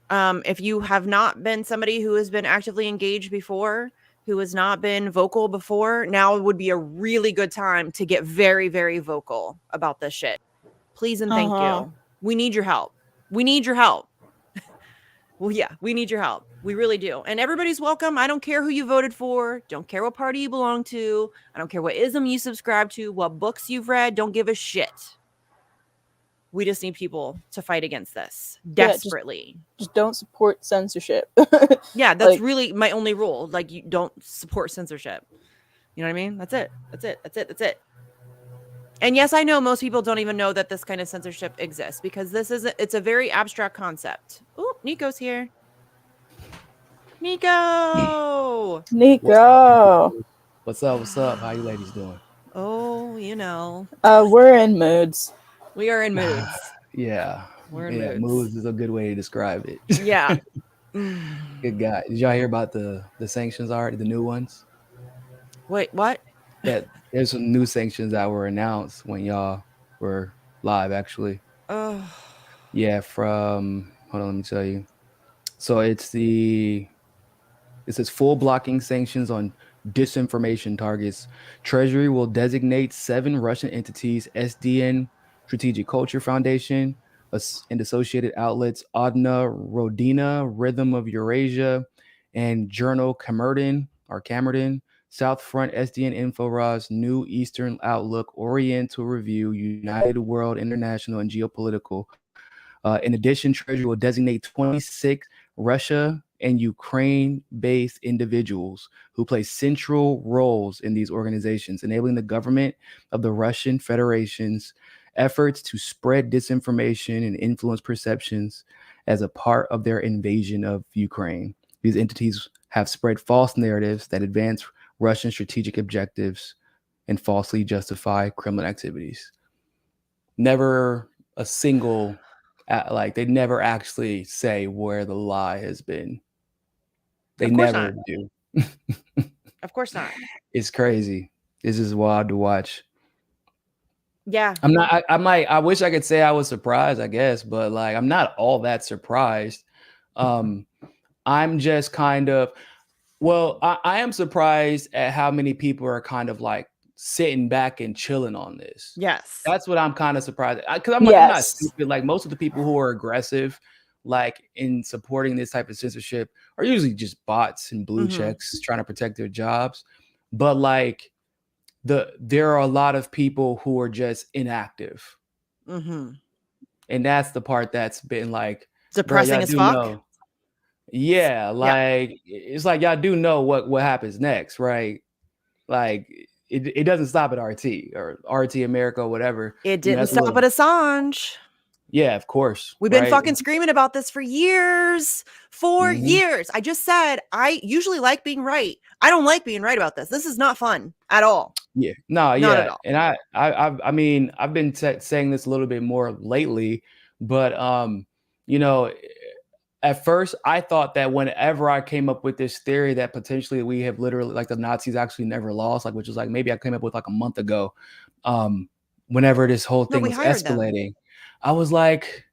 Speaker 3: If you have not been somebody who has been actively engaged before, who has not been vocal before, now would be a really good time to get very, very vocal about this shit. Please and thank you. We need your help. Well, yeah, we need your help. We really do. And everybody's welcome. I don't care who you voted for. Don't care what party you belong to. I don't care what ism you subscribe to, what books you've read. Don't give a shit. We just need people to fight against this
Speaker 2: Yeah, just-
Speaker 3: desperately.
Speaker 2: Just don't support censorship.
Speaker 3: Yeah, that's
Speaker 2: Like-
Speaker 3: really my only rule. Like, you don't support censorship. You know what I mean? That's it. And yes, I know most people don't even know that this kind of censorship exists, because it's a very abstract concept. Oh, Nico's here. Nico!
Speaker 2: Nico!
Speaker 4: What's up? How you ladies doing?
Speaker 3: Oh, you know.
Speaker 2: We're in moods.
Speaker 3: We are in moods.
Speaker 4: Yeah.
Speaker 3: We're in
Speaker 4: moods.
Speaker 3: moods.
Speaker 4: Is a good way to describe it.
Speaker 3: Yeah.
Speaker 4: Good guy. Did y'all hear about the sanctions already, the new ones?
Speaker 3: Wait, what?
Speaker 4: That there's some new sanctions that were announced when y'all were live, actually.
Speaker 3: Oh.
Speaker 4: Yeah, from hold on, let me tell you. So it says full blocking sanctions on disinformation targets. Treasury will designate 7 Russian entities: SDN, Strategic Culture Foundation, and associated outlets Adna, Rodina, Rhythm of Eurasia, and Journal Kamerden, South Front, SDN Inforaz, New Eastern Outlook, Oriental Review, United World, International, and Geopolitical. In addition, Treasury will designate 26 Russia and Ukraine-based individuals who play central roles in these organizations, enabling the government of the Russian Federation's efforts to spread disinformation and influence perceptions as a part of their invasion of Ukraine. These entities have spread false narratives that advance Russian strategic objectives and falsely justify criminal activities. Never a single, they never actually say where the lie has been. They never do.
Speaker 3: Of course not.
Speaker 4: It's crazy. This is wild to watch.
Speaker 3: Yeah.
Speaker 4: I'm not, I wish I could say I was surprised, I guess, but like, I'm not all that surprised. I'm just kind of, well, I am surprised at how many people are kind of like sitting back and chilling on this.
Speaker 3: Yes.
Speaker 4: That's what I'm kind of surprised at. Because I'm not stupid. Like, most of the people who are aggressive, like in supporting this type of censorship, are usually just bots and blue checks trying to protect their jobs. But like, there are a lot of people who are just inactive. And that's the part that's been like
Speaker 3: depressing as fuck.
Speaker 4: Know. Yeah, like it's like y'all do know what happens next, right? Like it doesn't stop at RT or RT America or whatever.
Speaker 3: It didn't stop at Assange.
Speaker 4: Yeah, of course.
Speaker 3: We've been fucking screaming about this for years. Years. I just said I usually like being right. I don't like being right about this. This is not fun at all.
Speaker 4: Yeah. No,
Speaker 3: not at all.
Speaker 4: And I mean, I've been saying this a little bit more lately, but you know, at first I thought that whenever I came up with this theory that potentially we have literally, like, the Nazis actually never lost, like, which was like maybe I came up with like a month ago, whenever this whole thing was escalating. I was like,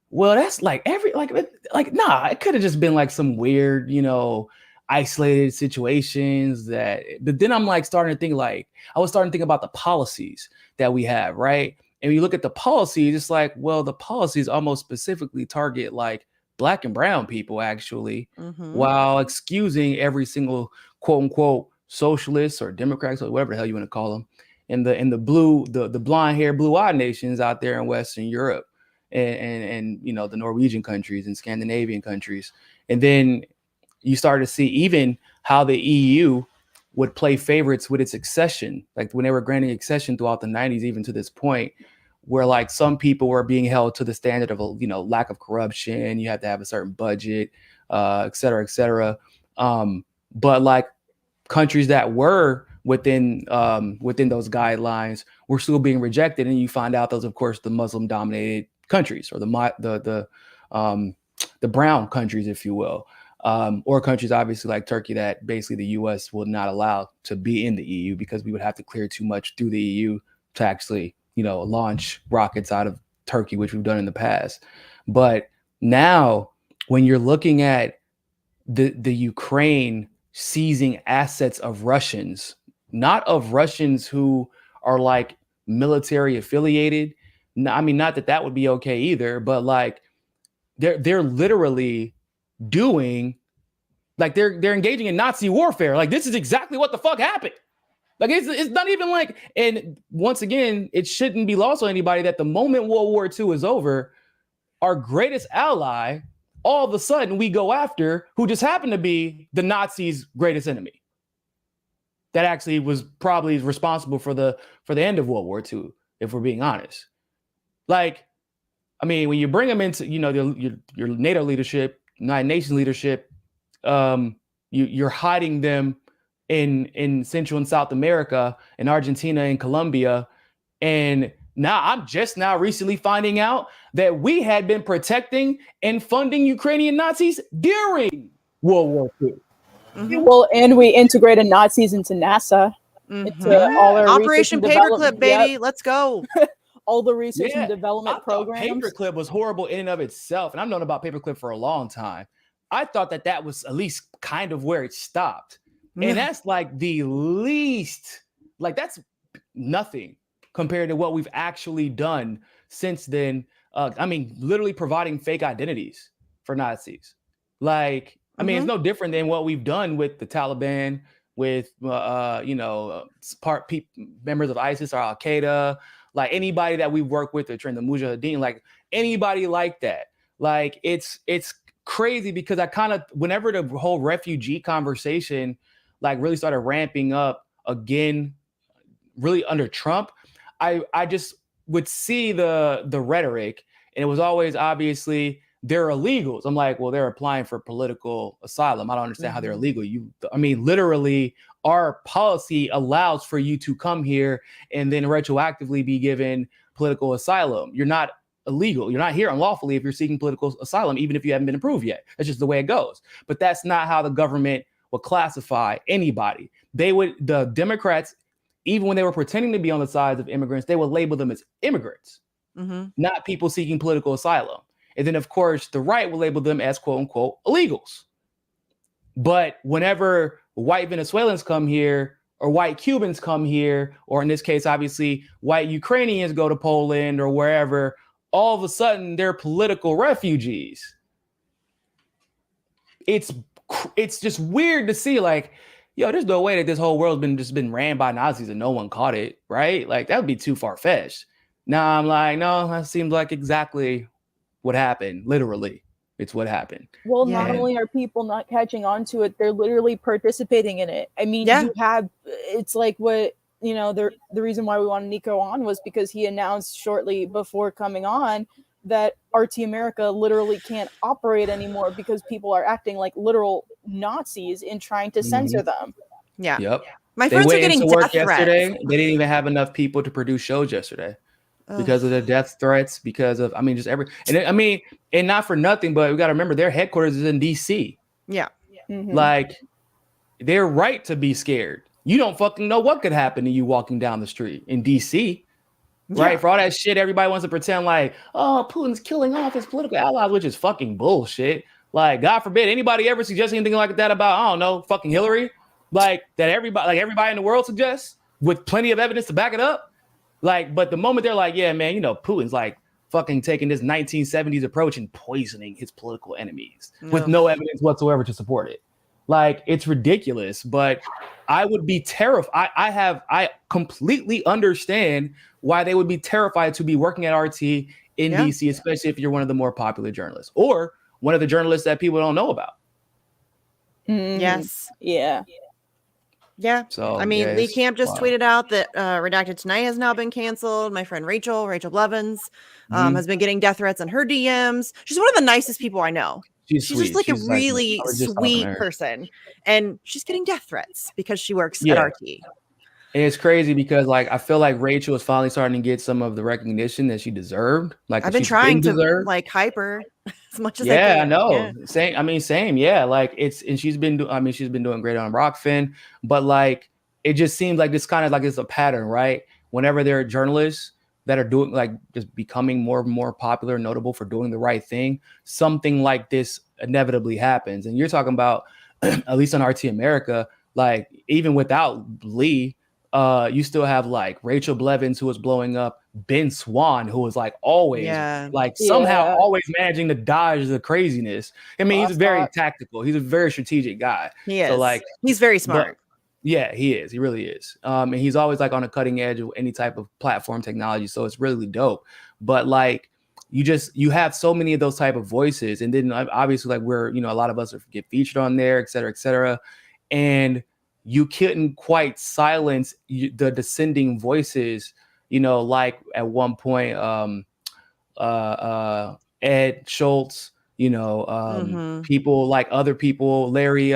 Speaker 4: well, that's like nah, it could have just been like some weird, you know, isolated situations that, but then I'm like starting to think, like, I was starting to think about the policies that we have, right? And when you look at the policies, it's like, well, the policies almost specifically target like Black and brown people, actually, while excusing every single quote unquote socialist or Democrats or whatever the hell you want to call them, and the blonde hair, blue eyed nations out there in Western Europe and you know, the Norwegian countries and Scandinavian countries. And then you start to see even how the EU would play favorites with its accession, like when they were granting accession throughout the 90s, even to this point, where like some people were being held to the standard of, you know, lack of corruption. You have to have a certain budget, et cetera, et cetera. But like countries that were within those guidelines were still being rejected. And you find out those, of course, the Muslim dominated countries, or the brown countries, if you will, or countries obviously like Turkey that basically the US will not allow to be in the EU because we would have to clear too much through the EU to actually, you know, launch rockets out of Turkey, which we've done in the past. But now when you're looking at the Ukraine seizing assets of Russians, not of Russians who are like military affiliated. I mean, not that would be okay either, but like they're literally doing, like they're engaging in Nazi warfare. Like, this is exactly what the fuck happened. Like it's not even like, and once again, it shouldn't be lost on anybody that the moment World War II is over, our greatest ally, all of a sudden we go after, who just happened to be the Nazis' greatest enemy. That actually was probably responsible for the end of World War II, if we're being honest. Like, I mean, when you bring them into, you know, your NATO leadership, United Nations leadership, you're hiding them in Central and South America, in Argentina and Colombia. And now I'm just now recently finding out that we had been protecting and funding Ukrainian Nazis during World War II.
Speaker 3: Mhm.
Speaker 2: Well, and we integrated Nazis into NASA. Into all our
Speaker 3: Operation
Speaker 2: research and
Speaker 3: Paperclip,
Speaker 2: development.
Speaker 3: baby.
Speaker 2: Yep.
Speaker 3: Let's go.
Speaker 2: All the research
Speaker 4: Yeah,
Speaker 2: and development
Speaker 4: I thought
Speaker 2: programs.
Speaker 4: Paperclip was horrible in and of itself, and I've known about Paperclip for a long time. I thought that was at least kind of where it stopped. And that's like the least, like that's nothing compared to what we've actually done since then. I mean, literally providing fake identities for Nazis. Like, I mean, it's no different than what we've done with the Taliban, with, members of ISIS or Al-Qaeda, like anybody that we've worked with or trained the Mujahideen, like anybody like that. Like, it's crazy because I kind of, whenever the whole refugee conversation like really started ramping up again, really under Trump, I just would see the rhetoric, and it was always obviously they're illegals. I'm like, well, they're applying for political asylum. I don't understand how they're illegal. I mean, literally, our policy allows for you to come here and then retroactively be given political asylum. You're not illegal. You're not here unlawfully if you're seeking political asylum, even if you haven't been approved yet. That's just the way it goes. But that's not how the government would classify anybody. The Democrats, even when they were pretending to be on the sides of immigrants, they would label them as immigrants, not people seeking political asylum. And then, of course, the right will label them as, quote unquote, illegals. But whenever white Venezuelans come here, or white Cubans come here, or in this case, obviously, white Ukrainians go to Poland or wherever, all of a sudden they're political refugees. It's just weird to see, like, yo, there's no way that this whole world's been ran by Nazis and no one caught it, right? Like, that would be too far-fetched. Now I'm like, no, that seems like exactly what happened. Literally, it's what happened.
Speaker 2: Well, not only are people not catching on to it, they're literally participating in it. I mean, it's like what, you know, the reason why we wanted Nico on was because he announced shortly before coming on that RT America literally can't operate anymore because people are acting like literal Nazis in trying to censor them.
Speaker 3: Yeah.
Speaker 4: Yep.
Speaker 3: My friends are getting death
Speaker 4: yesterday.
Speaker 3: threats.
Speaker 4: They didn't even have enough people to produce shows yesterday. Because of the death threats, because of, I mean, just and not for nothing, but we got to remember their headquarters is in DC.
Speaker 3: Yeah.
Speaker 4: Like, they're right to be scared. You don't fucking know what could happen to you walking down the street in DC, right? For all that shit, everybody wants to pretend like, oh, Putin's killing off his political allies, which is fucking bullshit. Like, God forbid anybody ever suggest anything like that about, I don't know, fucking Hillary, like that everybody in the world suggests with plenty of evidence to back it up. Like, but the moment they're like, yeah, man, you know, Putin's like fucking taking this 1970s approach and poisoning his political enemies with no evidence whatsoever to support it. Like, it's ridiculous, but I would be terrified. I completely understand why they would be terrified to be working at RT in DC, especially if you're one of the more popular journalists or one of the journalists that people don't know about.
Speaker 3: Yes.
Speaker 2: Yeah.
Speaker 3: Yeah.
Speaker 4: So
Speaker 3: I mean, Lee Camp just tweeted out that Redacted Tonight has now been canceled. My friend Rachel Blevins, has been getting death threats on her DMs. She's one of the nicest people I know. She's just like a really sweet person. And she's getting death threats because she works at RT.
Speaker 4: And it's crazy because, like, I feel like Rachel is finally starting to get some of the recognition that she deserved. Like,
Speaker 3: I've been trying to like hype her as much as I can.
Speaker 4: I know. Yeah. Same. Yeah. Like, she's been doing great on Rockfin, but like, it just seems like it's a pattern, right? Whenever there are journalists that are doing, like, just becoming more and more popular and notable for doing the right thing, something like this inevitably happens. And you're talking about, at least on RT America, like, even without Lee, you still have like Rachel Blevins, who was blowing up, Ben Swan, who was like always somehow always managing to dodge the craziness. I mean, he's very tactical. He's a very strategic guy.
Speaker 3: He is.
Speaker 4: So, like,
Speaker 3: he's very smart.
Speaker 4: Yeah, he is. He really is. And he's always like on the cutting edge of any type of platform technology. So it's really dope. But like you have so many of those type of voices. And then obviously like we're, a lot of us get featured on there, et cetera, et cetera. And you couldn't quite silence the descending voices, like at one point, Ed Schultz, people like other people,
Speaker 3: Larry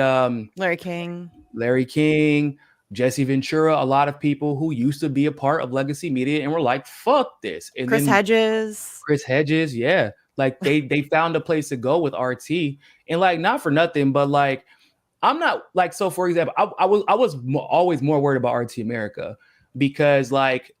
Speaker 3: King,
Speaker 4: Jesse Ventura, a lot of people who used to be a part of legacy media and were like, fuck this. And
Speaker 3: Chris
Speaker 4: Hedges. Yeah. Like they found a place to go with RT, and like, not for nothing, but like, I'm not like, so for example, I was always more worried about RT America because like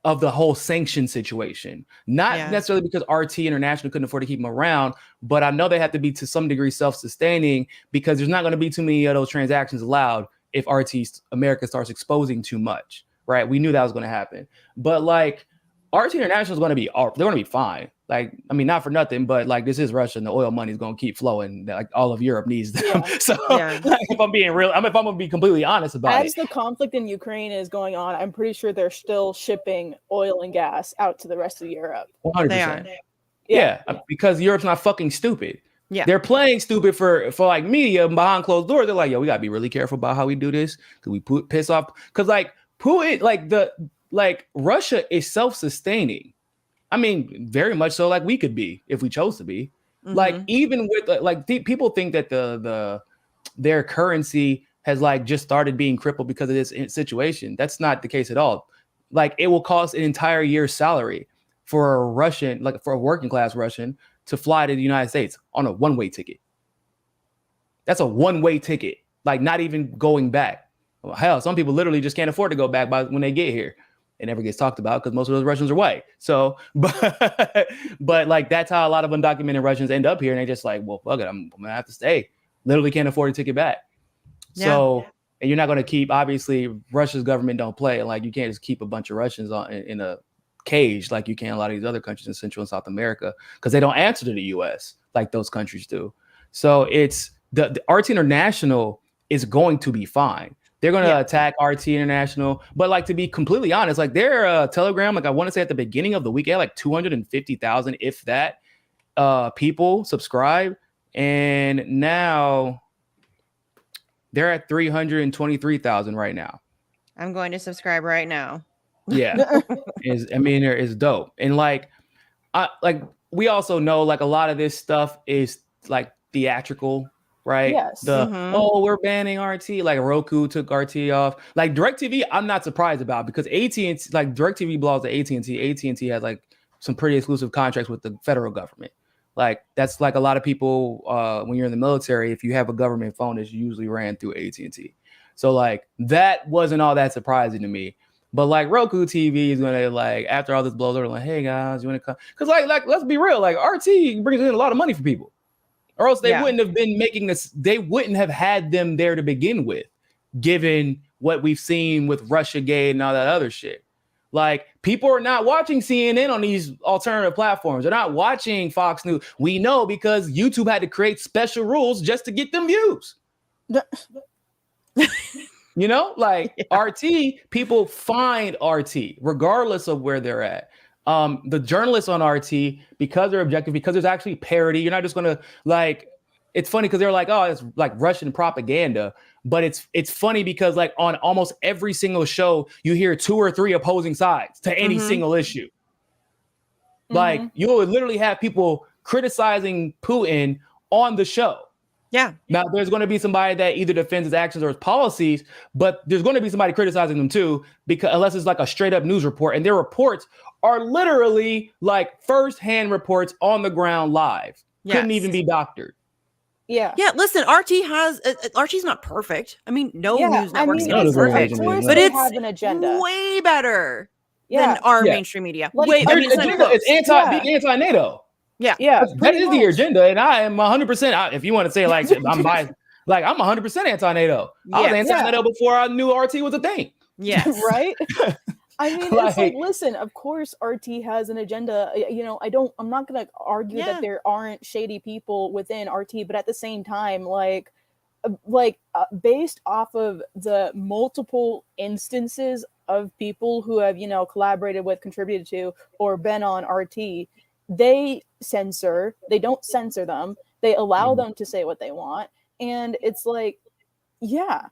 Speaker 4: of the whole sanction situation, not necessarily because RT International couldn't afford to keep them around, but I know they have to be to some degree self-sustaining because there's not going to be too many of those transactions allowed if RT America starts exposing too much, right? We knew that was going to happen, but like RT International is going to be, they're going to be fine. Like, I mean, not for nothing, but like this is Russia and the oil money is going to keep flowing. Like all of Europe needs them. Yeah. So like, if I'm being real, if I'm going to be completely honest about
Speaker 2: it. As the conflict in Ukraine is going on, I'm pretty sure they're still shipping oil and gas out to the rest of Europe.
Speaker 4: 100%. They are. Yeah, because Europe's not fucking stupid. Yeah, they're playing stupid for like media behind closed doors. They're like, yo, we gotta be really careful about how we do this because we piss off. Because like Putin, like Russia is self-sustaining. I mean, very much so. Like we could be if we chose to be. Mm-hmm. Like even with people think that their currency has like just started being crippled because of this situation. That's not the case at all. Like it will cost an entire year's salary for a Russian, like for a working class Russian, to fly to the United States on a one-way ticket. That's a one-way ticket. Like not even going back. Well, hell, some people literally just can't afford to go back when they get here. It never gets talked about because most of those Russians are white. So, but like that's how a lot of undocumented Russians end up here, and they just like, well, fuck it, I'm gonna have to stay. Literally can't afford a ticket back. Yeah. So, and you're not gonna keep. Obviously, Russia's government don't play. Like you can't just keep a bunch of Russians in a cage like you can a lot of these other countries in Central and South America because they don't answer to the U.S. like those countries do. So it's the RT International is going to be fine. They're going to attack RT International. But like, to be completely honest, like their Telegram, like I want to say at the beginning of the week, like 250,000, if that, people subscribe. And now they're at 323,000 right now.
Speaker 3: I'm going to subscribe right now.
Speaker 4: Yeah. It's dope. And like, we also know like a lot of this stuff is like theatrical. Right.
Speaker 2: Yes.
Speaker 4: We're banning RT. Like Roku took RT off. Like DirecTV, I'm not surprised about because AT&T, like DirecTV belongs to AT&T. AT&T has like some pretty exclusive contracts with the federal government. Like that's like a lot of people when you're in the military, if you have a government phone, it's usually ran through AT&T. So like that wasn't all that surprising to me. But like Roku TV is gonna like after all this blows over, like, hey guys, you want to come? Because like let's be real, like RT brings in a lot of money for people. Or else they wouldn't have been making this. They wouldn't have had them there to begin with, given what we've seen with Russiagate and all that other shit. Like people are not watching CNN on these alternative platforms. They're not watching Fox News. We know because YouTube had to create special rules just to get them views. RT, people find RT regardless of where they're at. The journalists on RT, because they're objective, because there's actually parody, you're not just gonna like. It's funny because they're like, oh, it's like Russian propaganda, but it's funny because like on almost every single show, you hear 2 or 3 opposing sides to any single issue. Like you would literally have people criticizing Putin on the show.
Speaker 3: Yeah.
Speaker 4: Now there's going to be somebody that either defends his actions or his policies, but there's going to be somebody criticizing them too, because unless it's like a straight up news report, and their reports are literally like firsthand reports on the ground live. Couldn't even be doctored.
Speaker 2: Yeah.
Speaker 3: Yeah. Listen, RT's not perfect. I mean, no news network's
Speaker 2: it's
Speaker 3: perfect, but
Speaker 2: it's have an agenda
Speaker 3: way better than our mainstream media.
Speaker 2: Like,
Speaker 4: their agenda is anti-NATO.
Speaker 2: Yeah.
Speaker 4: That is the agenda, and I am 100%. If you want to say like I'm biased, like I'm 100% anti-NATO. I was anti-NATO before I knew RT was a thing.
Speaker 3: Yes,
Speaker 2: right. I mean, it's like, listen, of course, RT has an agenda. I'm not going to argue that there aren't shady people within RT, but at the same time, like, based off of the multiple instances of people who have, you know, collaborated with, contributed to, or been on RT, they don't censor them. They allow them to say what they want. And it's like, yeah,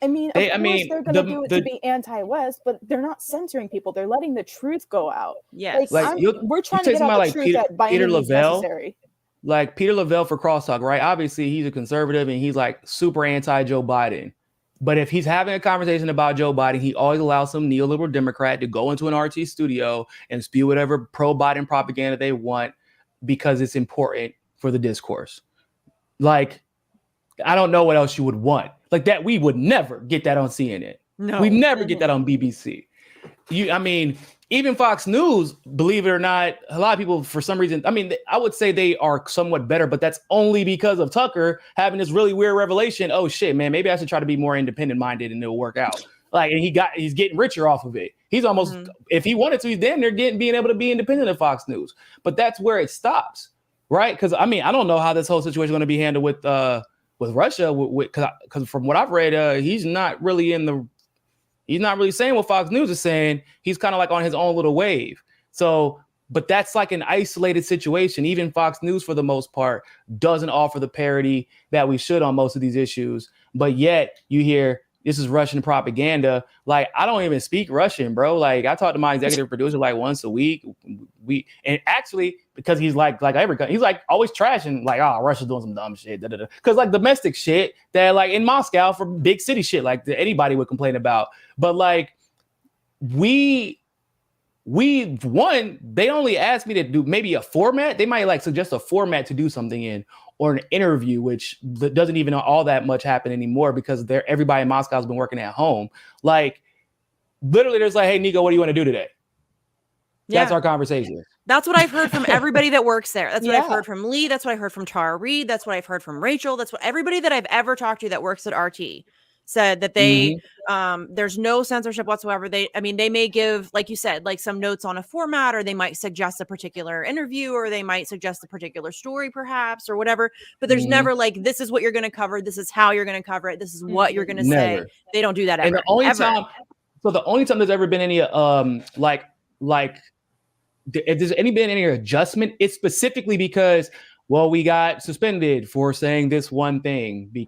Speaker 2: I mean, of course they're going to do it to be anti-West, but they're not censoring people. They're letting the truth go out.
Speaker 3: Yes.
Speaker 2: We're trying to get out the truth that by any means necessary.
Speaker 4: Like Peter Lavelle for Crosstalk, right? Obviously, he's a conservative and he's like super anti-Joe Biden. But if he's having a conversation about Joe Biden, he always allows some neoliberal Democrat to go into an RT studio and spew whatever pro-Biden propaganda they want because it's important for the discourse. Like, I don't know what else you would want. Like that, we would never get that on CNN. No, we never get that on BBC. Even Fox News, believe it or not, a lot of people, for some reason, I would say they are somewhat better, but that's only because of Tucker having this really weird revelation. Oh shit, man, maybe I should try to be more independent minded and it'll work out. Like, and he's getting richer off of it. He's almost, if he wanted to, he's damn near being able to be independent of Fox News. But that's where it stops, right? Because I don't know how this whole situation is going to be handled with Russia, because from what I've read, he's not really saying what Fox News is saying. He's kind of like on his own little wave. So, but that's like an isolated situation. Even Fox News, for the most part, doesn't offer the parity that we should on most of these issues. But yet you hear this is Russian propaganda. Like, I don't even speak Russian, bro. Like, I talk to my executive producer like once a week. And actually, because he's like he's like always trashing, like, oh, Russia's doing some dumb shit. Because like domestic shit that like in Moscow for big city shit, like anybody would complain about. But like they only asked me to do maybe a format. They might like suggest a format to do something in, or an interview, which doesn't even all that much happen anymore because everybody in Moscow has been working at home. Like literally there's like, hey, Nico, what do you want to do today? Yeah. That's our conversation.
Speaker 3: That's what I've heard from everybody that works there. That's what I've heard from Lee. That's what I heard from Tara Reid. That's what I've heard from Rachel. That's what everybody that I've ever talked to that works at RT said, that they there's no censorship whatsoever. They may give, like you said, like some notes on a format, or they might suggest a particular interview, or they might suggest a particular story perhaps, or whatever. But there's never like, this is what you're going to cover. This is how you're going to cover it. This is what you're going to say. They don't do that ever.
Speaker 4: And the only time there's ever been any if there's been any adjustment, it's specifically because, well, we got suspended for saying this one thing.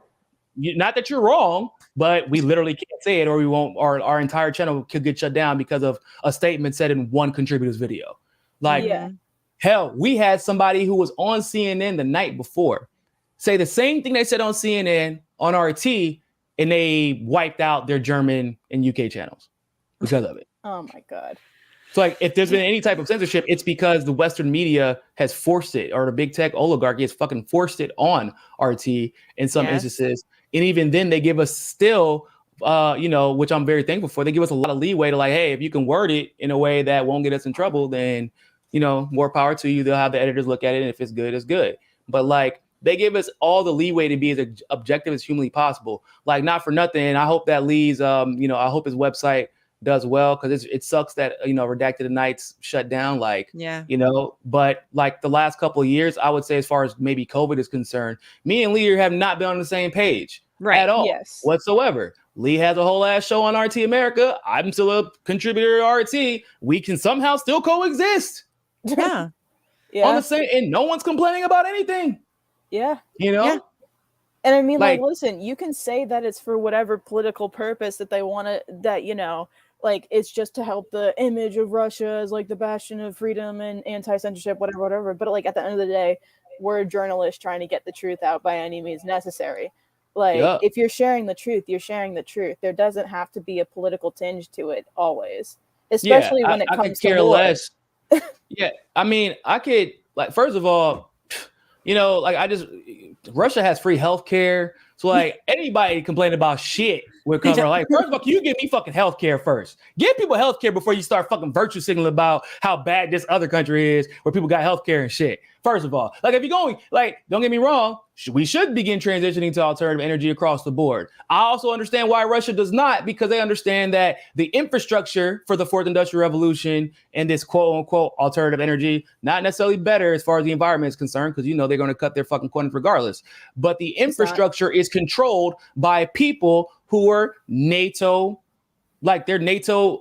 Speaker 4: Not that you're wrong, but we literally can't say it, or we won't. Our entire channel could get shut down because of a statement said in one contributor's video. Like, hell, we had somebody who was on CNN the night before say the same thing they said on CNN on RT, and they wiped out their German and UK channels because of it.
Speaker 2: Oh my God.
Speaker 4: So like, if there's been any type of censorship, it's because the Western media has forced it, or the big tech oligarchy has fucking forced it on RT in some instances. And even then they give us still, which I'm very thankful for. They give us a lot of leeway to like, hey, if you can word it in a way that won't get us in trouble, then, more power to you. They'll have the editors look at it. And if it's good, it's good. But like, they give us all the leeway to be as objective as humanly possible. Like, not for nothing. I hope that Lee's, I hope his website does well, because it sucks that Redacted Nights shut down, but like the last couple of years, I would say, as far as maybe COVID is concerned, me and Lee have not been on the same page at all whatsoever. Lee has a whole ass show on RT America. I'm still a contributor to RT. We can somehow still coexist on the same, and no one's complaining about anything. And
Speaker 2: I mean, like, listen, you can say that it's for whatever political purpose that they want to, like, it's just to help the image of Russia as like the bastion of freedom and anti-censorship, whatever. But like, at the end of the day, we're journalists trying to get the truth out by any means necessary. Like, if you're sharing the truth, you're sharing the truth. There doesn't have to be a political tinge to it always, especially when it comes to war.
Speaker 4: Less. I could, like, first of all, Russia has free healthcare. So like, anybody complain about shit We're covering like, first of all, can you give me fucking healthcare first? Give people healthcare before you start fucking virtue signaling about how bad this other country is where people got healthcare and shit. First of all, like if you're going, like, don't get me wrong, we should begin transitioning to alternative energy across the board. I also understand why Russia does not, because they understand that the infrastructure for the fourth industrial revolution and this quote unquote alternative energy, not necessarily better as far as the environment is concerned, because they're going to cut their fucking corners regardless. But the infrastructure is controlled by people who are NATO, like they're NATO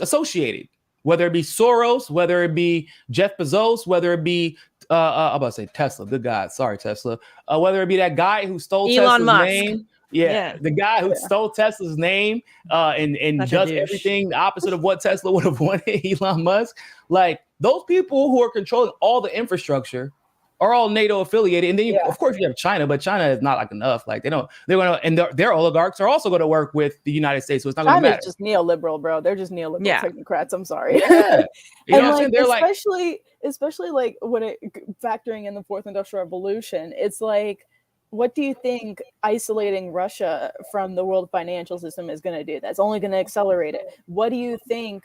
Speaker 4: associated, whether it be Soros, whether it be Jeff Bezos, whether it be I'm about to say Tesla. Good God, sorry Tesla. Whether it be that guy who stole
Speaker 3: Elon
Speaker 4: Tesla's
Speaker 3: Musk.
Speaker 4: name, the guy who stole Tesla's name and does everything the opposite of what Tesla would have wanted, Elon Musk. Like those people who are controlling all the infrastructure are all NATO affiliated, and then of course you have China, but China is not like enough. Like they're going to, and their oligarchs are also going to work with the United States, so it's not going to matter.
Speaker 2: China's just neoliberal, bro. They're just neoliberal technocrats. I'm sorry.
Speaker 4: Yeah,
Speaker 2: and like, especially like when it factoring in the fourth industrial revolution, it's like, what do you think isolating Russia from the world financial system is going to do? That's only going to accelerate it. What do you think?